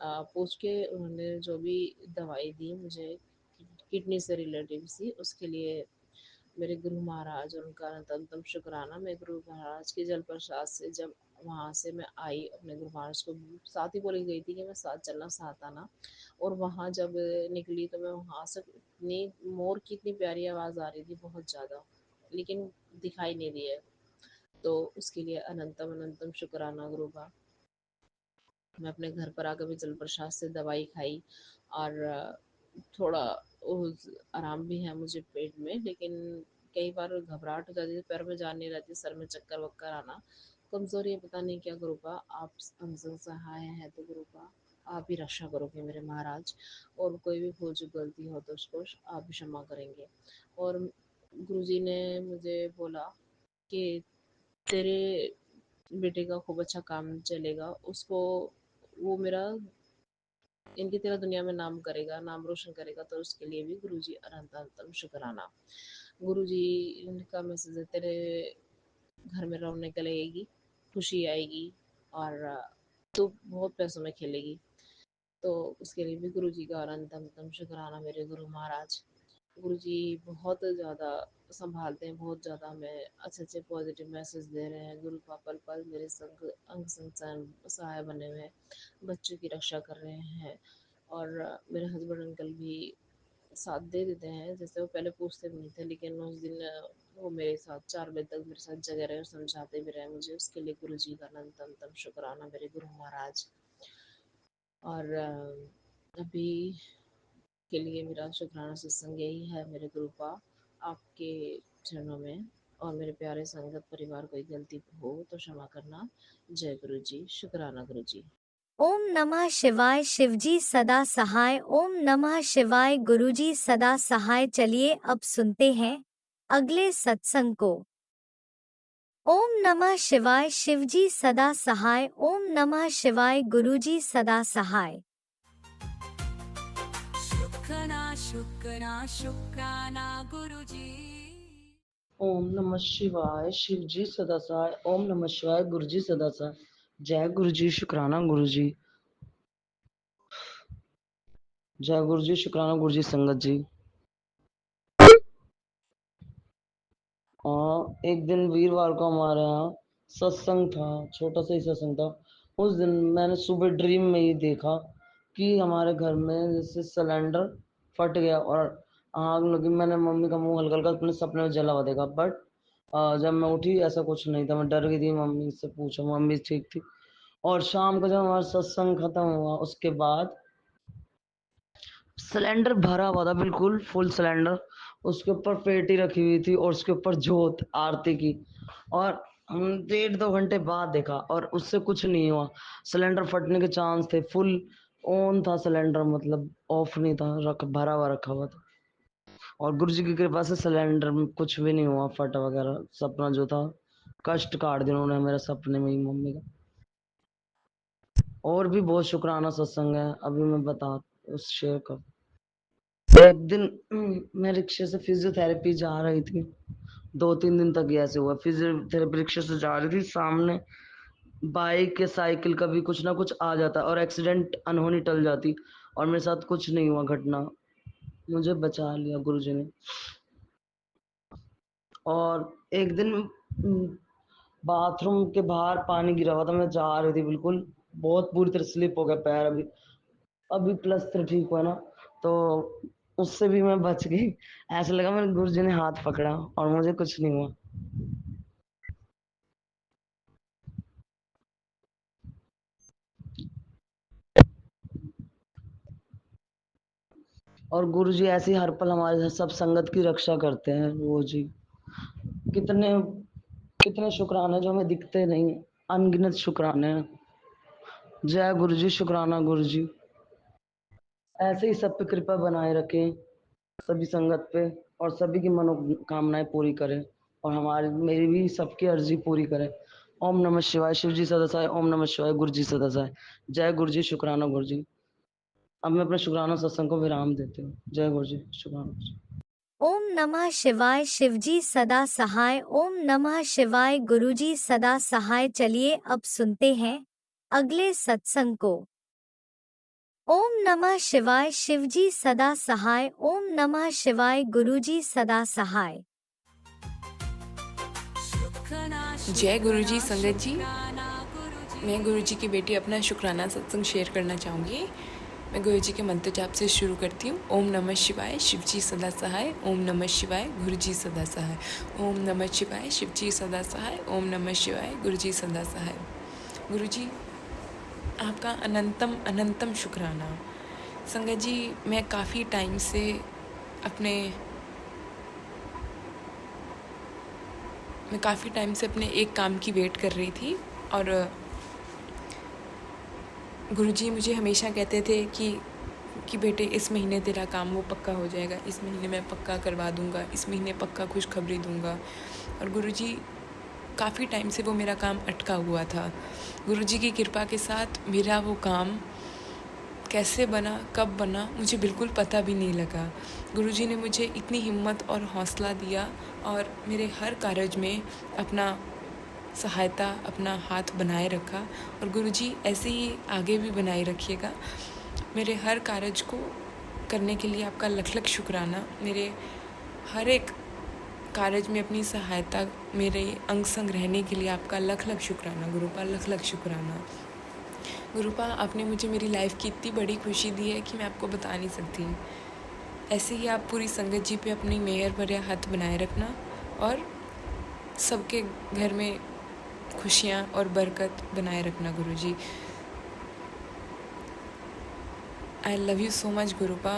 पूछ के उन्होंने जो भी दवाई दी मुझे किडनी से रिलेटिव सी, उसके लिए मेरे गुरु महाराज और उनका अनंतम शुक्राना। मैं गुरु महाराज के जल प्रसाद से जब वहाँ से मैं आई, अपने गुरु महाराज को साथ ही बोली गई थी कि मैं साथ चलना साथ आना। और वहाँ जब निकली तो मैं वहाँ से इतनी मोर की इतनी प्यारी आवाज़ आ रही थी बहुत ज़्यादा, लेकिन दिखाई नहीं दिए। तो उसके लिए अनंतम अनंतम शुक्राना गुरु का। मैं अपने घर पर आकर भी जल प्रसाद से दवाई खाई और थोड़ा आराम भी है मुझे पेट में, लेकिन कई बार घबराहट हो जाती है, पैर में जान नहीं रहती, सर में चक्कर वक्कर आना, कमजोरी है, पता नहीं क्या। गुरु का आप हमसे सहाय है तो गुरु का आप ही रक्षा करोगे मेरे महाराज, और कोई भी भूल चूक गलती हो तो उसको आप भी क्षमा करेंगे। और गुरुजी ने मुझे बोला कि तेरे बेटे का खूब अच्छा काम चलेगा, उसको वो मेरा इनकी तेरा दुनिया में नाम करेगा, नाम रोशन करेगा। तो उसके लिए भी गुरुजी अनंतम शुक्राना। गुरुजी का मैसेज है, तेरे घर में रौनक लगेगी, खुशी आएगी, और तू बहुत पैसों में खेलेगी। तो उसके लिए भी गुरुजी का अनंतम शुक्राना मेरे गुरु महाराज। गुरुजी बहुत ज़्यादा संभालते हैं, बहुत ज़्यादा हमें अच्छे अच्छे पॉजिटिव मैसेज दे रहे हैं। गुरु का पल पल मेरे संग अंग संग सहाय बने हुए हैं, बच्चों की रक्षा कर रहे हैं। और मेरे हस्बैंड अंकल भी साथ दे देते हैं, जैसे वो पहले पूछते भी नहीं थे, लेकिन उस दिन वो मेरे साथ 4 बजे तक मेरे साथ जगह रहे और समझाते भी रहे मुझे। उसके लिए गुरु जी का अनंतम शुक्राना मेरे गुरु महाराज। और अभी के लिए मेरा शुक्राना सत्संग यही है मेरे गुरु का, आपके चरणों में। और मेरे प्यारे संगत परिवार कोई गलती हो तो क्षमा करना। जय गुरु जी, शुक्राना गुरु जी। ओम नमः शिवाय। शिवजी सदा सहाय। ओम नमः शिवाय। गुरुजी सदा सहाय। चलिए अब सुनते हैं अगले सत्संग को। ओम नमः शिवाय। शिवजी सदा सहाय। ओम नमः शिवाय। गुरुजी सदा सहाय। शुक्राना गुरुजी। ओम नमः शिवाय। शिव जी सदा सहाय। ओम नमः शिवाय। गुरु जी सदा सहाय। जय गुरु जी, शुक्राना गुरु जी। जय गुरु जी, शुक्राना गुरु जी, संगत जी। एक दिन वीरवार को हमारे यहाँ सत्संग था, छोटा सा ही सत्संग था। उस दिन मैंने सुबह ड्रीम में ही देखा कि हमारे घर में जैसे सिलेंडर फट गया और आग लगी। मैंने मम्मी का मुंह हल्का हल्का अपने सपने में जला हुआ देखा, बट जब मैं उठी ऐसा कुछ नहीं था। मैं डर गई थी, मम्मी से पूछा, मम्मी ठीक थी। और शाम को जब हमारा सत्संग खत्म हुआ उसके बाद सिलेंडर भरा हुआ था, बिल्कुल फुल सिलेंडर। उसके ऊपर पेटी रखी हुई थी और उसके ऊपर जोत आरती की। और हम 1.5-2 घंटे बाद देखा और उससे कुछ नहीं हुआ। सिलेंडर फटने के चांस थे, फुल ऑन था सिलेंडर, मतलब ऑफ नहीं था, भरा हुआ रखा हुआ था। और गुरु जी की कृपा से सिलेंडर में कुछ भी नहीं हुआ, फट वगैरह। सपना जो था कष्ट काट दिया उन्होंने मेरे सपने में ही, मम्मी का। और भी बहुत शुक्राना सत्संग है, अभी मैं बता उस शेयर कर। एक दिन मैं रिक्शे से फिजियोथेरेपी जा रही थी, 2-3 दिन तक ऐसे हुआ। फिजियोथेरेपी रिक्शे से जा रही थी, सामने बाइक या साइकिल का भी कुछ ना कुछ आ जाता और एक्सीडेंट अनहोनी टल जाती। और मेरे साथ कुछ नहीं हुआ घटना, मुझे बचा लिया गुरुजी ने। और एक दिन बाथरूम के बाहर पानी गिरा हुआ था, मैं जा रही थी, बिल्कुल बहुत बुरी तरह स्लिप हो गया पैर। अभी अभी प्लस्तर ठीक हुआ ना, तो उससे भी मैं बच गई। ऐसा लगा मेरे गुरुजी ने हाथ पकड़ा और मुझे कुछ नहीं हुआ। और गुरुजी ऐसे ही हर पल हमारे सब संगत की रक्षा करते हैं। वो जी कितने कितने शुक्राने जो हमें दिखते नहीं, अनगिनत शुक्राने हैं। जय गुरुजी, शुक्राना गुरुजी। ऐसे ही सब पे कृपा बनाए रखें, सभी संगत पे, और सभी की मनोकामनाएं पूरी करें, और हमारी मेरी भी सबकी अर्जी पूरी करें। ओम नमः शिवाय। शिव जी सदा सहाय। ओम नमः शिवाय। गुरु जी सदा सहाय। जय गुरु जी, शुक्राना गुरु जी। अब मैं अपने शुक्राना सत्संग को विराम देती हूँ। जय गुरु जी, शुक्राना गुरु जी। ओम नमः शिवाय। शिवजी सदा सहाय। ओम नमः शिवाय। गुरुजी सदा सहाय। चलिए अब सुनते हैं अगले सत्संग को। ओम नमः शिवाय। शिवजी सदा सहाय। ओम नमः शिवाय। गुरुजी सदा सहाय। जय गुरुजी संगत जी। मैं गुरुजी की बेटी अपना शुक्राना सत्संग शेयर करना चाहूँगी। मैं गुरुजी के मंत्र जाप से शुरू करती हूँ। ओम नमः शिवाय। शिवजी सदा सहाय। ओम नमः शिवाय। गुरुजी सदा सहाय। ओम नमः शिवाय। शिवजी सदा सहाय। ओम नमः शिवाय। गुरुजी सदा सहाय। गुरुजी आपका अनंतम अनंतम शुक्राना। संगत जी, मैं काफ़ी टाइम से अपने एक काम की वेट कर रही थी, और गुरुजी मुझे हमेशा कहते थे कि बेटे इस महीने तेरा काम वो पक्का हो जाएगा, इस महीने मैं पक्का करवा दूंगा, इस महीने पक्का खुशखबरी दूंगा। और गुरुजी काफ़ी टाइम से वो मेरा काम अटका हुआ था। गुरुजी की कृपा के साथ मेरा वो काम कैसे बना, कब बना, मुझे बिल्कुल पता भी नहीं लगा। गुरुजी ने मुझे इतनी हिम्मत और हौसला दिया और मेरे हर कार्य में अपना सहायता, अपना हाथ बनाए रखा। और गुरुजी ऐसे ही आगे भी बनाए रखिएगा। मेरे हर कार्य को करने के लिए आपका लख लख शुक्राना। मेरे हर एक कार्य में अपनी सहायता, मेरे अंग संग रहने के लिए आपका लख लख शुक्राना गुरुपा, लख लख शुक्राना। गुरुपा, आपने मुझे मेरी लाइफ की इतनी बड़ी खुशी दी है कि मैं आपको बता नहीं सकती। ऐसे ही आप पूरी संगत जी पे अपनी मेहर भरे हाथ बनाए रखना, और सबके घर में खुशियाँ और बरकत बनाए रखना Guruji. I love you so much गुरुपा।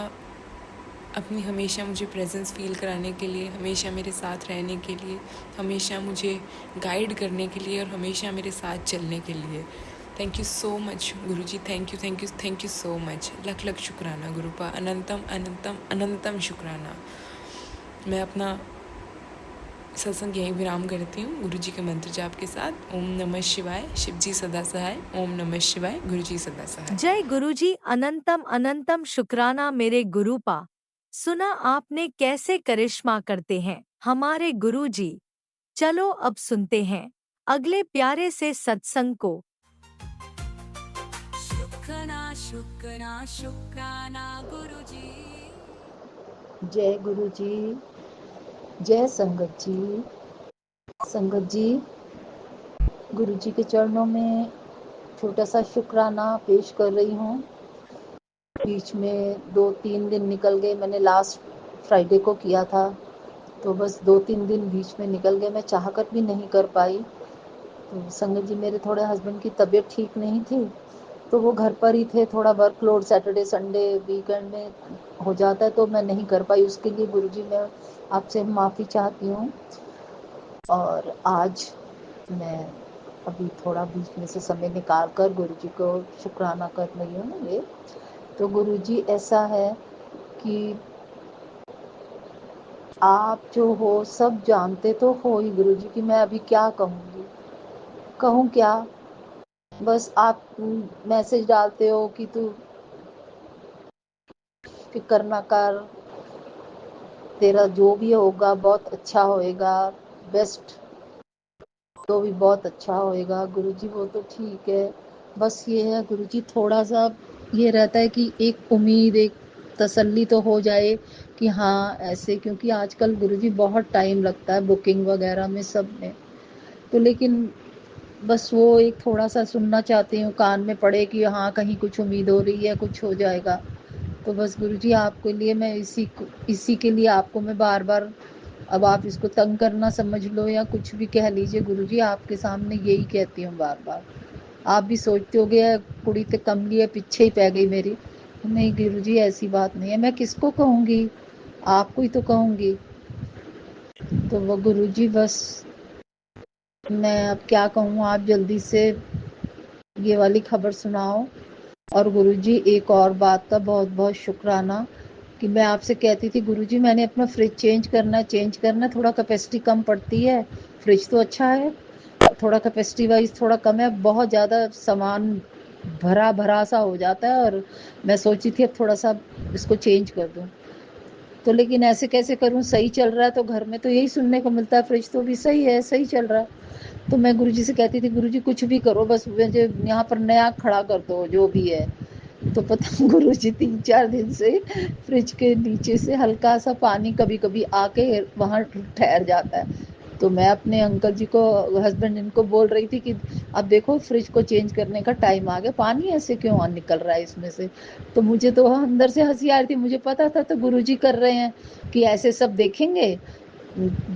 अपनी हमेशा मुझे प्रेजेंस फील कराने के लिए, हमेशा मेरे साथ रहने के लिए, हमेशा मुझे गाइड करने के लिए, और हमेशा मेरे साथ चलने के लिए। Thank you so much Guruji. Thank you thank you thank you so much. लख लख शुक्राना गुरुपा। अनंतम अनंतम अनंतम शुक्राना। मैं अपना सत्संग यहीं विराम करती हूँ गुरुजी के मंत्र जाप के साथ। ओम नमः शिवाय। शिवजी सदा सहाय। ओम नमः शिवाय। गुरुजी सदा सहाय। जय गुरुजी। अनंतम अनंतम शुक्राना मेरे गुरुपा। सुना आपने कैसे करिश्मा करते हैं हमारे गुरुजी। चलो अब सुनते हैं अगले प्यारे से सत्संग को। शुक्राना गुरुजी। जय गुरु जी। जय संगत जी। संगत जी, गुरु जी के चरणों में छोटा सा शुक्राना पेश कर रही हूँ। बीच में 2-3 दिन निकल गए। मैंने लास्ट फ्राइडे को किया था, तो बस 2-3 दिन बीच में निकल गए, मैं चाहकर भी नहीं कर पाई। तो संगत जी, मेरे थोड़े हस्बैंड की तबीयत ठीक नहीं थी, तो वो घर पर ही थे। थोड़ा वर्कलोड सैटरडे संडे वीकेंड में हो जाता है, तो मैं नहीं कर पाई। उसके लिए गुरुजी मैं आपसे माफ़ी चाहती हूँ। और आज मैं अभी थोड़ा बीच में से समय निकाल कर गुरुजी को शुक्राना कर रही हूँ। ये तो गुरुजी ऐसा है कि आप जो हो सब जानते तो हो ही गुरुजी, कि मैं अभी क्या कहूँगी, कहूँ क्या। बस आप मैसेज डालते हो कि तू फिक्र ना कर, तेरा जो भी होगा बहुत अच्छा होएगा, बेस्ट तो भी बहुत अच्छा होएगा। गुरुजी वो तो ठीक है, बस ये है गुरुजी थोड़ा सा ये रहता है कि एक उम्मीद, एक तसल्ली तो हो जाए कि हाँ ऐसे, क्योंकि आजकल गुरुजी बहुत टाइम लगता है बुकिंग वगैरह में सब में। तो लेकिन बस वो एक थोड़ा सा सुनना चाहती हूँ कान में पड़े कि हाँ कहीं कुछ उम्मीद हो रही है, कुछ हो जाएगा। तो बस गुरुजी आपके लिए मैं इसी के लिए आपको मैं बार बार, अब आप इसको तंग करना समझ लो या कुछ भी कह लीजिए, गुरुजी आपके सामने यही कहती हूँ बार बार। आप भी सोचते हो गया कुड़ी ते कमली है पीछे ही पै गई मेरी। नहीं गुरुजी ऐसी बात नहीं है, मैं किसको कहूँगी, आपको ही तो कहूँगी। तो वो गुरुजी बस मैं अब क्या कहूँ, आप जल्दी से ये वाली खबर सुनाओ। और गुरुजी एक और बात का बहुत बहुत शुक्राना कि मैं आपसे कहती थी गुरुजी मैंने अपना फ्रिज चेंज करना, थोड़ा कैपेसिटी कम पड़ती है। फ्रिज तो अच्छा है, थोड़ा कैपेसिटी वाइज थोड़ा कम है, बहुत ज़्यादा सामान भरा भरा सा हो जाता है। और मैं सोची थी अब थोड़ा सा इसको चेंज कर दूं, तो लेकिन ऐसे कैसे करूं, सही चल रहा है तो घर में तो यही सुनने को मिलता है, फ्रिज तो भी सही है, सही चल रहा है। तो मैं गुरुजी से कहती थी गुरुजी कुछ भी करो, बस मुझे यहाँ पर नया खड़ा कर दो जो भी है। तो पता गुरुजी 3-4 दिन से फ्रिज के नीचे से हल्का सा पानी कभी कभी आके वहाँ ठहर जाता है। तो मैं अपने अंकल जी को, हस्बैंड इनको बोल रही थी कि अब देखो फ्रिज को चेंज करने का टाइम आ गया, पानी ऐसे क्यों निकल रहा है इसमें से। तो मुझे तो अंदर से हंसी आ रही थी, मुझे पता था तो गुरुजी कर रहे हैं कि ऐसे सब देखेंगे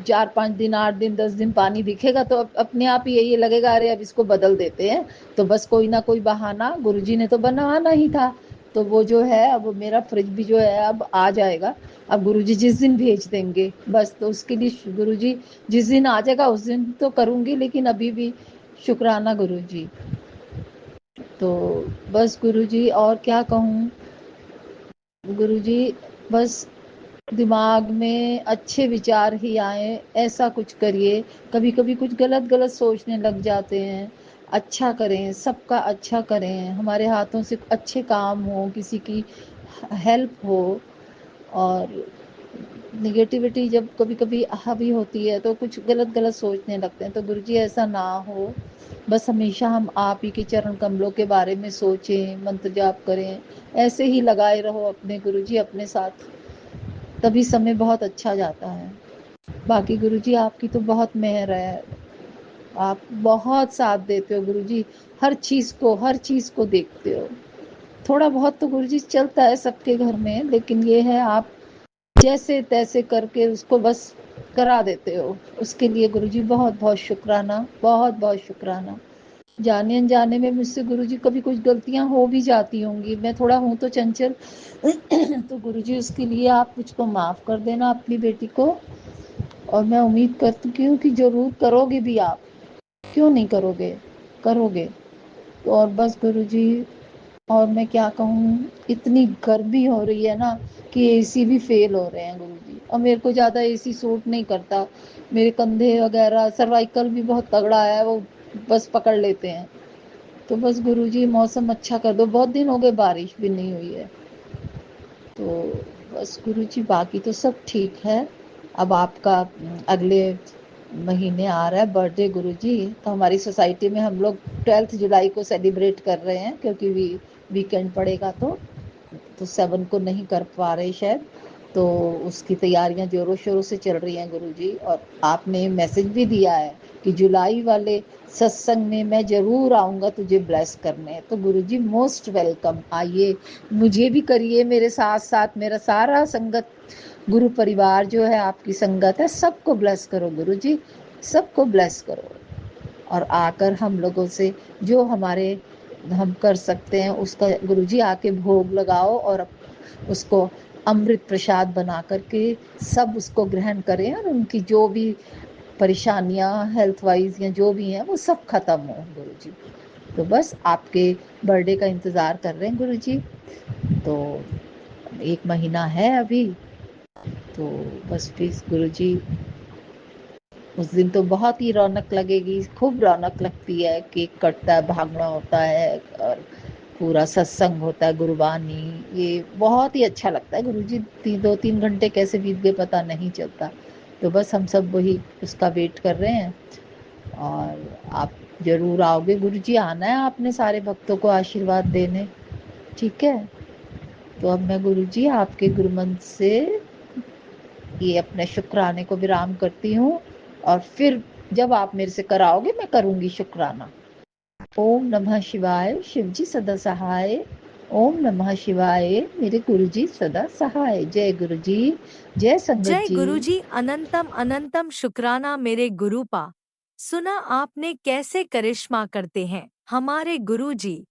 4-5 दिन 8 दिन 10 दिन पानी दिखेगा तो अपने आप ही यही लगेगा अरे अब इसको बदल देते हैं। तो बस कोई ना कोई बहाना गुरुजी ने तो बनाना ही था। तो वो जो है अब मेरा फ्रिज भी जो है अब आ जाएगा। अब गुरुजी जिस दिन भेज देंगे बस, तो उसके लिए गुरुजी जिस दिन आ जाएगा उस दिन तो करूंगी, लेकिन अभी भी शुक्राना गुरुजी। तो बस गुरुजी और क्या कहूँ गुरुजी, बस दिमाग में अच्छे विचार ही आए ऐसा कुछ करिए। कभी कभी कुछ गलत गलत सोचने लग जाते हैं, अच्छा करें, सबका अच्छा करें, हमारे हाथों से अच्छे काम हो, किसी की हेल्प हो। और निगेटिविटी जब कभी कभी हावी होती है तो कुछ गलत गलत सोचने लगते हैं। तो गुरुजी ऐसा ना हो, बस हमेशा हम आप ही के चरण कमलों के बारे में सोचें, मंत्र जाप करें, ऐसे ही लगाए रहो अपने गुरुजी अपने साथ, तभी समय बहुत अच्छा जाता है। बाकी गुरुजी आपकी तो बहुत मेहर है, आप बहुत साथ देते हो गुरुजी, हर चीज को देखते हो। थोड़ा बहुत तो गुरुजी चलता है सबके घर में, लेकिन ये है आप जैसे तैसे करके उसको बस करा देते हो। उसके लिए गुरुजी बहुत बहुत शुक्राना, बहुत बहुत शुक्राना। जाने अनजाने में मुझसे गुरुजी कभी कुछ गलतियां हो भी जाती होंगी, मैं थोड़ा हूँ तो चंचल तो गुरुजी उसके लिए आप मुझको माफ कर देना अपनी बेटी को। और मैं उम्मीद करती हूँ कि जरूर करोगे भी आप, क्यों नहीं करोगे, करोगे। तो और बस गुरुजी, और मैं क्या कहूँ, इतनी गर्मी हो रही है ना कि एसी भी फेल हो रहे हैं गुरुजी, और मेरे को ज़्यादा एसी सूट नहीं करता, मेरे कंधे वगैरह सर्वाइकल भी बहुत तगड़ा है, वो बस पकड़ लेते हैं। तो बस गुरुजी मौसम अच्छा कर दो, बहुत दिन हो गए बारिश भी नहीं हुई है। तो बस गुरुजी बाकी तो सब ठीक है। अब आपका अगले महीने आ रहा है बर्थडे गुरुजी, तो हमारी सोसाइटी में हम लोग 12 जुलाई को सेलिब्रेट कर रहे हैं, क्योंकि वीकेंड पड़ेगा तो 7 को नहीं कर पा रहे शायद। तो उसकी तैयारियां जोरों शोरों से चल रही हैं गुरुजी। और आपने मैसेज भी दिया है कि जुलाई वाले सत्संग में मैं जरूर आऊंगा तुझे ब्लेस करने। तो गुरुजी मोस्ट वेलकम, आइए, मुझे भी करिए, मेरे साथ साथ मेरा सारा संगत गुरु परिवार जो है आपकी संगत है, सबको ब्लेस करो गुरुजी, सबको ब्लेस करो। और आकर हम लोगों से जो हमारे हम कर सकते हैं उसका गुरुजी आके भोग लगाओ, और उसको अमृत प्रसाद बना करके सब उसको ग्रहण करें, और उनकी जो भी परेशानियां हेल्थ वाइज या जो भी हैं वो सब खत्म हो गुरुजी। तो बस आपके बर्थडे का इंतजार कर रहे हैं गुरुजी। तो 1 महीना है अभी, तो बस प्लीज गुरुजी उस दिन तो बहुत ही रौनक लगेगी, खूब रौनक लगती है, केक कटता है, भागना होता है, और पूरा सत्संग होता है, गुरुबानी, ये बहुत ही अच्छा लगता है गुरुजी। 2-3 घंटे कैसे बीत गए पता नहीं चलता। तो बस हम सब वही उसका वेट कर रहे हैं, और आप जरूर आओगे गुरुजी, आना है आपने सारे भक्तों को आशीर्वाद देने, ठीक है। तो अब मैं गुरुजी आपके गुरुमंत्र से ये अपने शुक्राने को विराम करती हूँ और फिर जब आप मेरे से कराओगे मैं करूँगी शुक्राना। ओम नमः शिवाय, शिवजी सदा सहाय। ओम नमः शिवाय, मेरे गुरुजी सदा सहाय। जय गुरुजी, जय संगत जय जी। गुरुजी अनंतम अनंतम शुक्राना मेरे गुरुपा। सुना आपने कैसे करिश्मा करते हैं हमारे गुरुजी।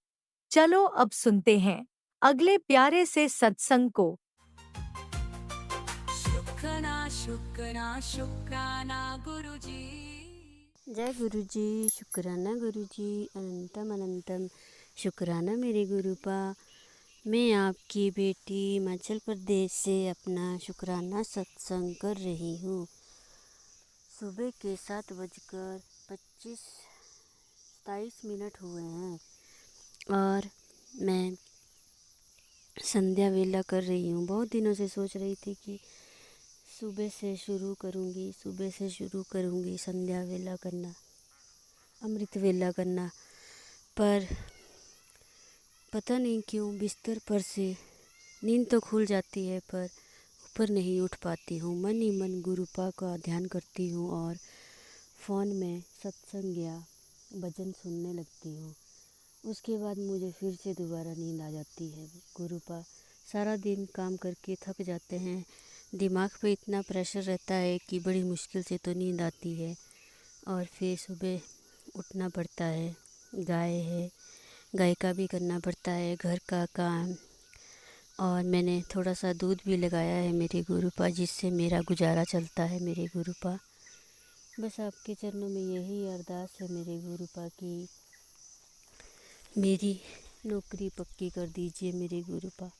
चलो अब सुनते हैं अगले प्यारे से सत्संग को। शुक्राना शुक्राना शुक्राना गुरुजी। जय गुरुजी, शुक्राना गुरुजी, अनंतम अनंतम शुक्राना मेरे गुरुपा। मैं आपकी बेटी हिमाचल प्रदेश से अपना शुक्राना सत्संग कर रही हूँ। सुबह के 7:25 हुए हैं और मैं संध्या वेला कर रही हूँ। बहुत दिनों से सोच रही थी कि सुबह से शुरू करूँगी संध्या वेला करना, अमृत वेला करना, पर पता नहीं क्यों बिस्तर पर से नींद तो खुल जाती है पर ऊपर नहीं उठ पाती हूँ। मन ही मन गुरुपा का ध्यान करती हूँ और फ़ोन में सत्संग या भजन सुनने लगती हूँ। उसके बाद मुझे फिर से दोबारा नींद आ जाती है। गुरुपा सारा दिन काम करके थक जाते हैं, दिमाग पे इतना प्रेशर रहता है कि बड़ी मुश्किल से तो नींद आती है और फिर सुबह उठना पड़ता है। गाय का भी करना पड़ता है, घर का काम, और मैंने थोड़ा सा दूध भी लगाया है मेरे गुरुपा, जिससे मेरा गुजारा चलता है मेरे गुरुपा। बस आपके चरणों में यही अरदास है मेरे गुरुपा की मेरी नौकरी पक्की कर दीजिए मेरे गुरुपा।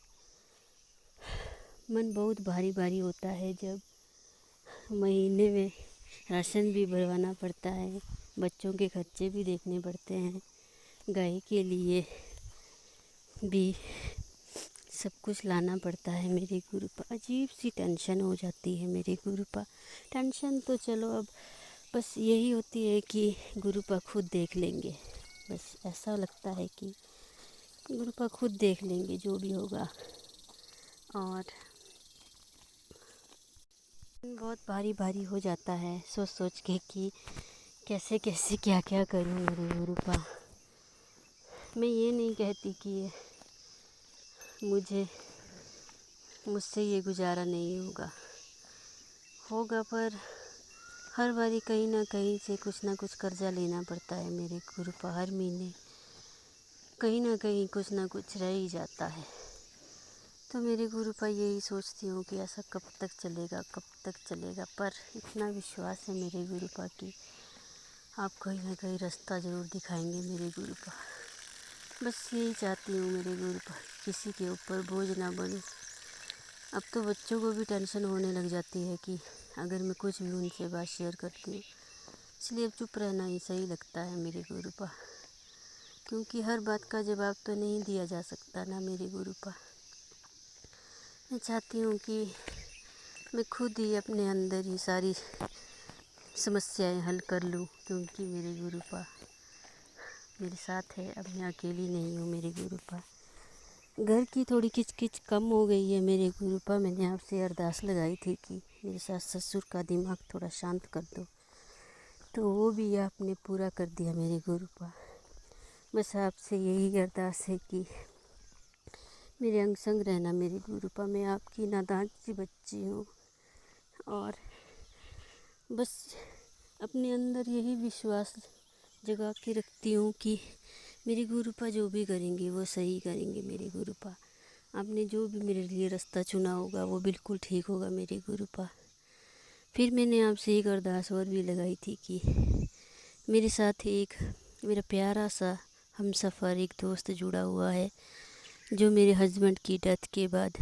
मन बहुत भारी भारी होता है जब महीने में राशन भी भरवाना पड़ता है, बच्चों के खर्चे भी देखने पड़ते हैं, गाय के लिए भी सब कुछ लाना पड़ता है मेरे गुरुपा। अजीब सी टेंशन हो जाती है मेरे गुरुपा। टेंशन तो चलो अब बस यही होती है कि गुरुपा खुद देख लेंगे। बस ऐसा लगता है कि गुरुपा खुद देख लेंगे जो भी होगा। और बहुत भारी भारी हो जाता है सोच सोच के कि कैसे कैसे क्या क्या करूं मेरे गुरुपा। मैं ये नहीं कहती कि मुझसे ये गुजारा नहीं होगा, पर हर बारी कहीं ना कहीं से कुछ ना कुछ कर्जा लेना पड़ता है मेरे गुरुपा। हर महीने कहीं ना कहीं कुछ ना कुछ रह ही जाता है। तो मेरे गुरुपा यही सोचती हूँ कि ऐसा कब तक चलेगा, पर इतना विश्वास है मेरे गुरुपा कि आप कहीं ना कहीं रास्ता ज़रूर दिखाएंगे मेरे गुरुपा। बस यही चाहती हूँ मेरे गुरुपा, किसी के ऊपर बोझ ना बनूं। अब तो बच्चों को भी टेंशन होने लग जाती है कि अगर मैं कुछ भी उनसे बात शेयर करती हूँ, इसलिए अब चुप रहना ही सही लगता है मेरे गुरुपा, क्योंकि हर बात का जवाब तो नहीं दिया जा सकता ना मेरे गुरुपा। मैं चाहती हूँ कि मैं खुद ही अपने अंदर ही सारी समस्याएं हल कर लूँ, क्योंकि मेरे गुरुपा मेरे साथ है, अब मैं अकेली नहीं हूँ मेरे गुरुपा। घर की थोड़ी किचकिच कम हो गई है मेरे गुरुपा। मैंने आपसे अरदास लगाई थी कि मेरे सास ससुर का दिमाग थोड़ा शांत कर दो, तो वो भी आपने पूरा कर दिया मेरे गुरुपा। बस आपसे यही अरदास है कि मेरे अंग संग रहना मेरे गुरुपा। मैं आपकी नादान सी बच्ची हूँ और बस अपने अंदर यही विश्वास जगा के रखती हूँ कि मेरे गुरुपा जो भी करेंगे वो सही करेंगे मेरे गुरुपा। आपने जो भी मेरे लिए रास्ता चुना होगा वो बिल्कुल ठीक होगा मेरे गुरुपा। फिर मैंने आपसे एक अरदास और भी लगाई थी कि मेरे साथ एक मेरा प्यारा सा हमसफ़र एक दोस्त जुड़ा हुआ है, जो मेरे हस्बैंड की डेथ के बाद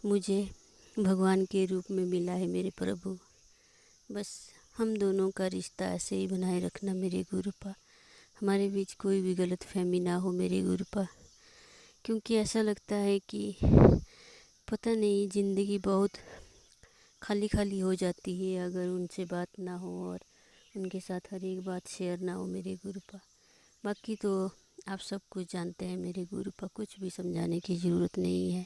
मुझे भगवान के रूप में मिला है मेरे प्रभु। बस हम दोनों का रिश्ता ऐसे ही बनाए रखना मेरे गुरुपा। हमारे बीच कोई भी गलत फहमी ना हो मेरे गुरुपा, क्योंकि ऐसा लगता है कि पता नहीं ज़िंदगी बहुत खाली खाली हो जाती है अगर उनसे बात ना हो और उनके साथ हर एक बात शेयर ना हो मेरे गुरुपा। बाकी तो आप सब कुछ जानते हैं मेरे गुरुपा, कुछ भी समझाने की ज़रूरत नहीं है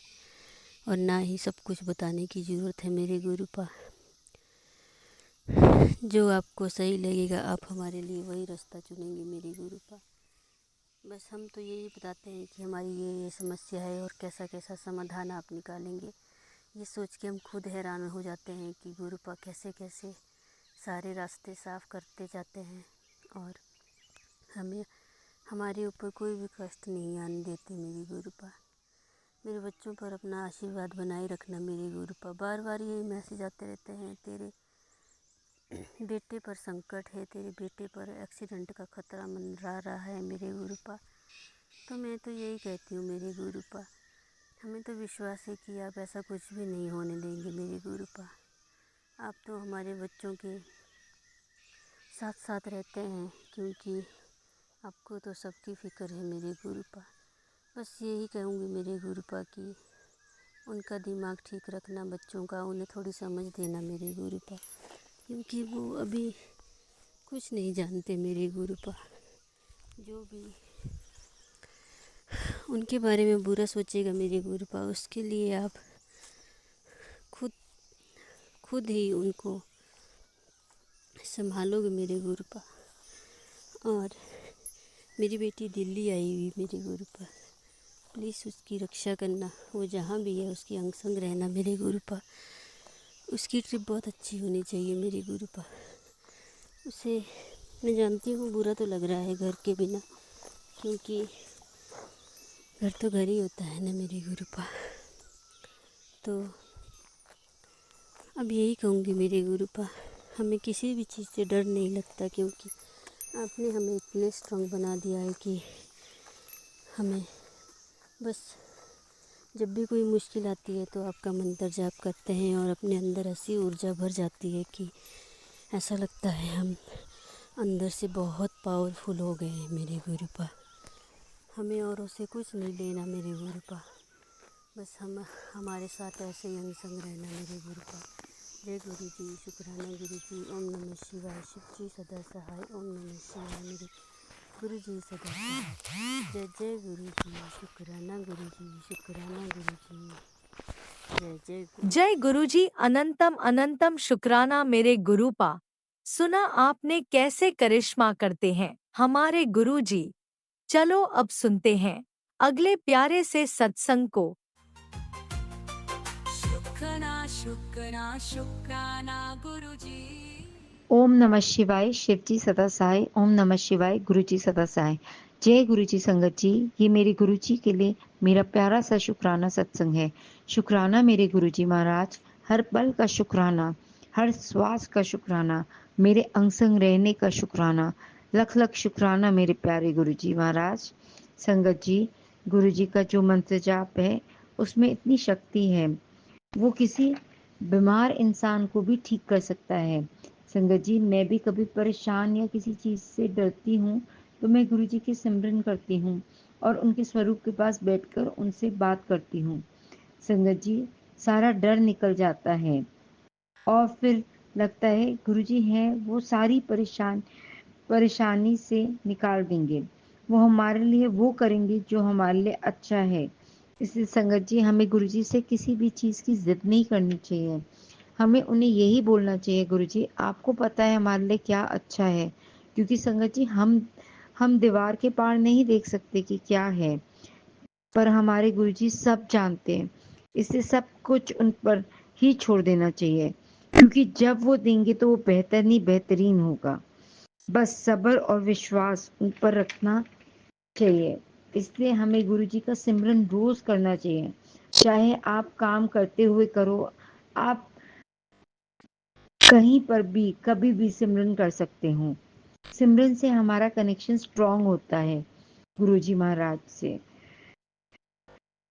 और ना ही सब कुछ बताने की ज़रूरत है मेरे गुरुपा। जो आपको सही लगेगा आप हमारे लिए वही रास्ता चुनेंगे मेरे गुरुपा। बस हम तो यही बताते हैं कि हमारी ये समस्या है और कैसा कैसा समाधान आप निकालेंगे। ये सोच के हम खुद हैरान हो जाते हैं कि गुरुपा कैसे कैसे सारे रास्ते साफ करते जाते हैं और हमें हमारे ऊपर कोई भी कष्ट नहीं आने देते मेरे गुरुपा। मेरे बच्चों पर अपना आशीर्वाद बनाए रखना मेरे गुरुपा। बार बार यही मैसेज आते रहते हैं, तेरे बेटे पर संकट है, तेरे बेटे पर एक्सीडेंट का खतरा मंडरा रहा है मेरे गुरुपा। तो मैं तो यही कहती हूँ मेरे गुरुपा, हमें तो विश्वास है कि आप ऐसा कुछ भी नहीं होने देंगे मेरे गुरुपा। आप तो हमारे बच्चों के साथ साथ रहते हैं, क्योंकि आपको तो सबकी फ़िक्र है मेरे गुरुपा। बस यही कहूँगी मेरे गुरुपा कि उनका दिमाग ठीक रखना बच्चों का, उन्हें थोड़ी समझ देना मेरे गुरुपा, क्योंकि वो अभी कुछ नहीं जानते मेरे गुरुपा। जो भी उनके बारे में बुरा सोचेगा मेरे गुरुपा, उसके लिए आप खुद ही उनको संभालोगे मेरे गुरुपा। और मेरी बेटी दिल्ली आई हुई मेरे गुरुपा, प्लीज़ उसकी रक्षा करना, वो जहाँ भी है उसकी अंग संग रहना मेरे गुरुपा। उसकी ट्रिप बहुत अच्छी होनी चाहिए मेरे गुरुपा। उसे मैं जानती हूँ बुरा तो लग रहा है घर के बिना, क्योंकि घर तो घर ही होता है ना मेरे गुरुपा। तो अब यही कहूँगी मेरे गुरुपा, हमें किसी भी चीज़ से डर नहीं लगता, क्योंकि आपने हमें इतने स्ट्रॉन्ग बना दिया है कि हमें बस जब भी कोई मुश्किल आती है तो आपका मंत्र जाप करते हैं और अपने अंदर ऐसी ऊर्जा भर जाती है कि ऐसा लगता है हम अंदर से बहुत पावरफुल हो गए हैं मेरे गुरुपा। हमें औरों से कुछ नहीं लेना मेरे गुरुपा, बस हमारे साथ ऐसे ही अंग संग रहना मेरे गुरुपा। जय गुरु जी, शुक्राना गुरु जी, ओम नमः शिवाय, शिव जी सदा सहाय, ओम नमः शिवाय, मेरे गुरु जी सदा सहाय। जय जय गुरु जी, शुक्राना गुरु जी, शुक्राना गुरु जी। जय जय गुरु। जय गुरुजी, अनंतम अनंतम शुक्राना मेरे गुरुपा। सुना आपने कैसे करिश्मा करते हैं हमारे गुरुजी। चलो अब सुनते हैं अगले प्यारे से सत्संग को। शुक्राना शुक्राना शुक्राना गुरुजी। ओम नमः शिवाय, शिवजी सदा सहाय। ओम नमः शिवाय, गुरुजी सदा सहाय। जय गुरुजी संगत जी, ये मेरे गुरुजी के लिए मेरा प्यारा सा शुक्राना सत्संग है। शुक्राना मेरे गुरुजी महाराज, हर पल का शुक्राना, हर श्वास का शुक्राना, मेरे अंग संग रहने का शुक्राना, लख लख शुक्राना मेरे प्यारे गुरुजी महाराज। संगत जी, गुरुजी का जो मंत्र जाप है उसमें इतनी शक्ति है, वो किसी बीमार इंसान को भी ठीक कर सकता है। संगत जी, मैं भी कभी परेशान या किसी चीज़ से डरती हूँ तो मैं गुरु जी की सिमरन करती हूँ और उनके स्वरूप के पास बैठकर उनसे बात करती हूँ। संगत जी, सारा डर निकल जाता है और फिर लगता है गुरु जी हैं वो सारी परेशानी से निकाल देंगे। वो हमारे लिए वो करेंगे जो हमारे लिए अच्छा है। इसलिए संगत जी, हमें गुरु जी से किसी भी चीज़ की जिद नहीं करनी चाहिए। हमें उन्हें यही बोलना चाहिए, गुरु जी आपको पता है हमारे लिए क्या अच्छा है, क्योंकि संगत जी हम दीवार के पार नहीं देख सकते कि क्या है, पर हमारे गुरु जी सब जानते हैं। इससे सब कुछ उन पर ही छोड़ देना चाहिए, क्योंकि जब वो देंगे तो वो बेहतर नहीं बेहतरीन होगा। बस सब्र और विश्वास उन पर रखना चाहिए। इसलिए हमें गुरु जी का सिमरन रोज करना चाहिए, चाहे आप काम करते हुए करो, आप कहीं पर भी कभी भी सिमरन कर सकते हो। सिमरन से हमारा कनेक्शन स्ट्रांग होता है गुरुजी महाराज से।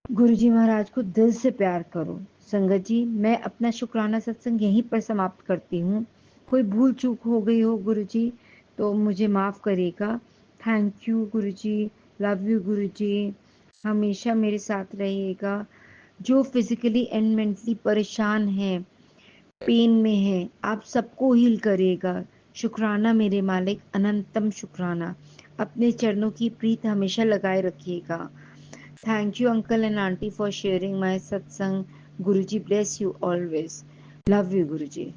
गुरुजी महाराज को दिल से प्यार करो। संगत जी, मैं अपना शुक्राना सत्संग यहीं पर समाप्त करती हूँ। कोई भूल चूक हो गई हो गुरुजी तो मुझे माफ करिएगा। Thank you Guruji, love you Guruji, हमेशा मेरे साथ रहिएगा। जो फिजिकली एंड मेंटली परेशान हैं, पेन में है, आप सबको हील करिएगा। शुक्राना मेरे मालिक, अनंतम शुक्राना। अपने चरणों की प्रीत हमेशा लगाए रखिएगा। Thank you uncle and aunty for sharing my satsang. Guruji bless you always. Love you Guruji.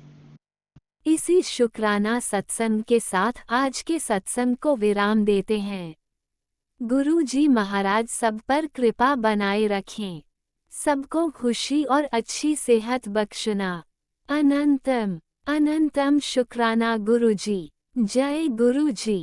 इसी शुक्राना सत्संग के साथ आज के सत्संग को विराम देते हैं। गुरु जी महाराज सब पर कृपा बनाए रखें, सबको खुशी और अच्छी सेहत बख्शना। अनंतम अनंतम शुक्राना गुरु जी। जय गुरु जी।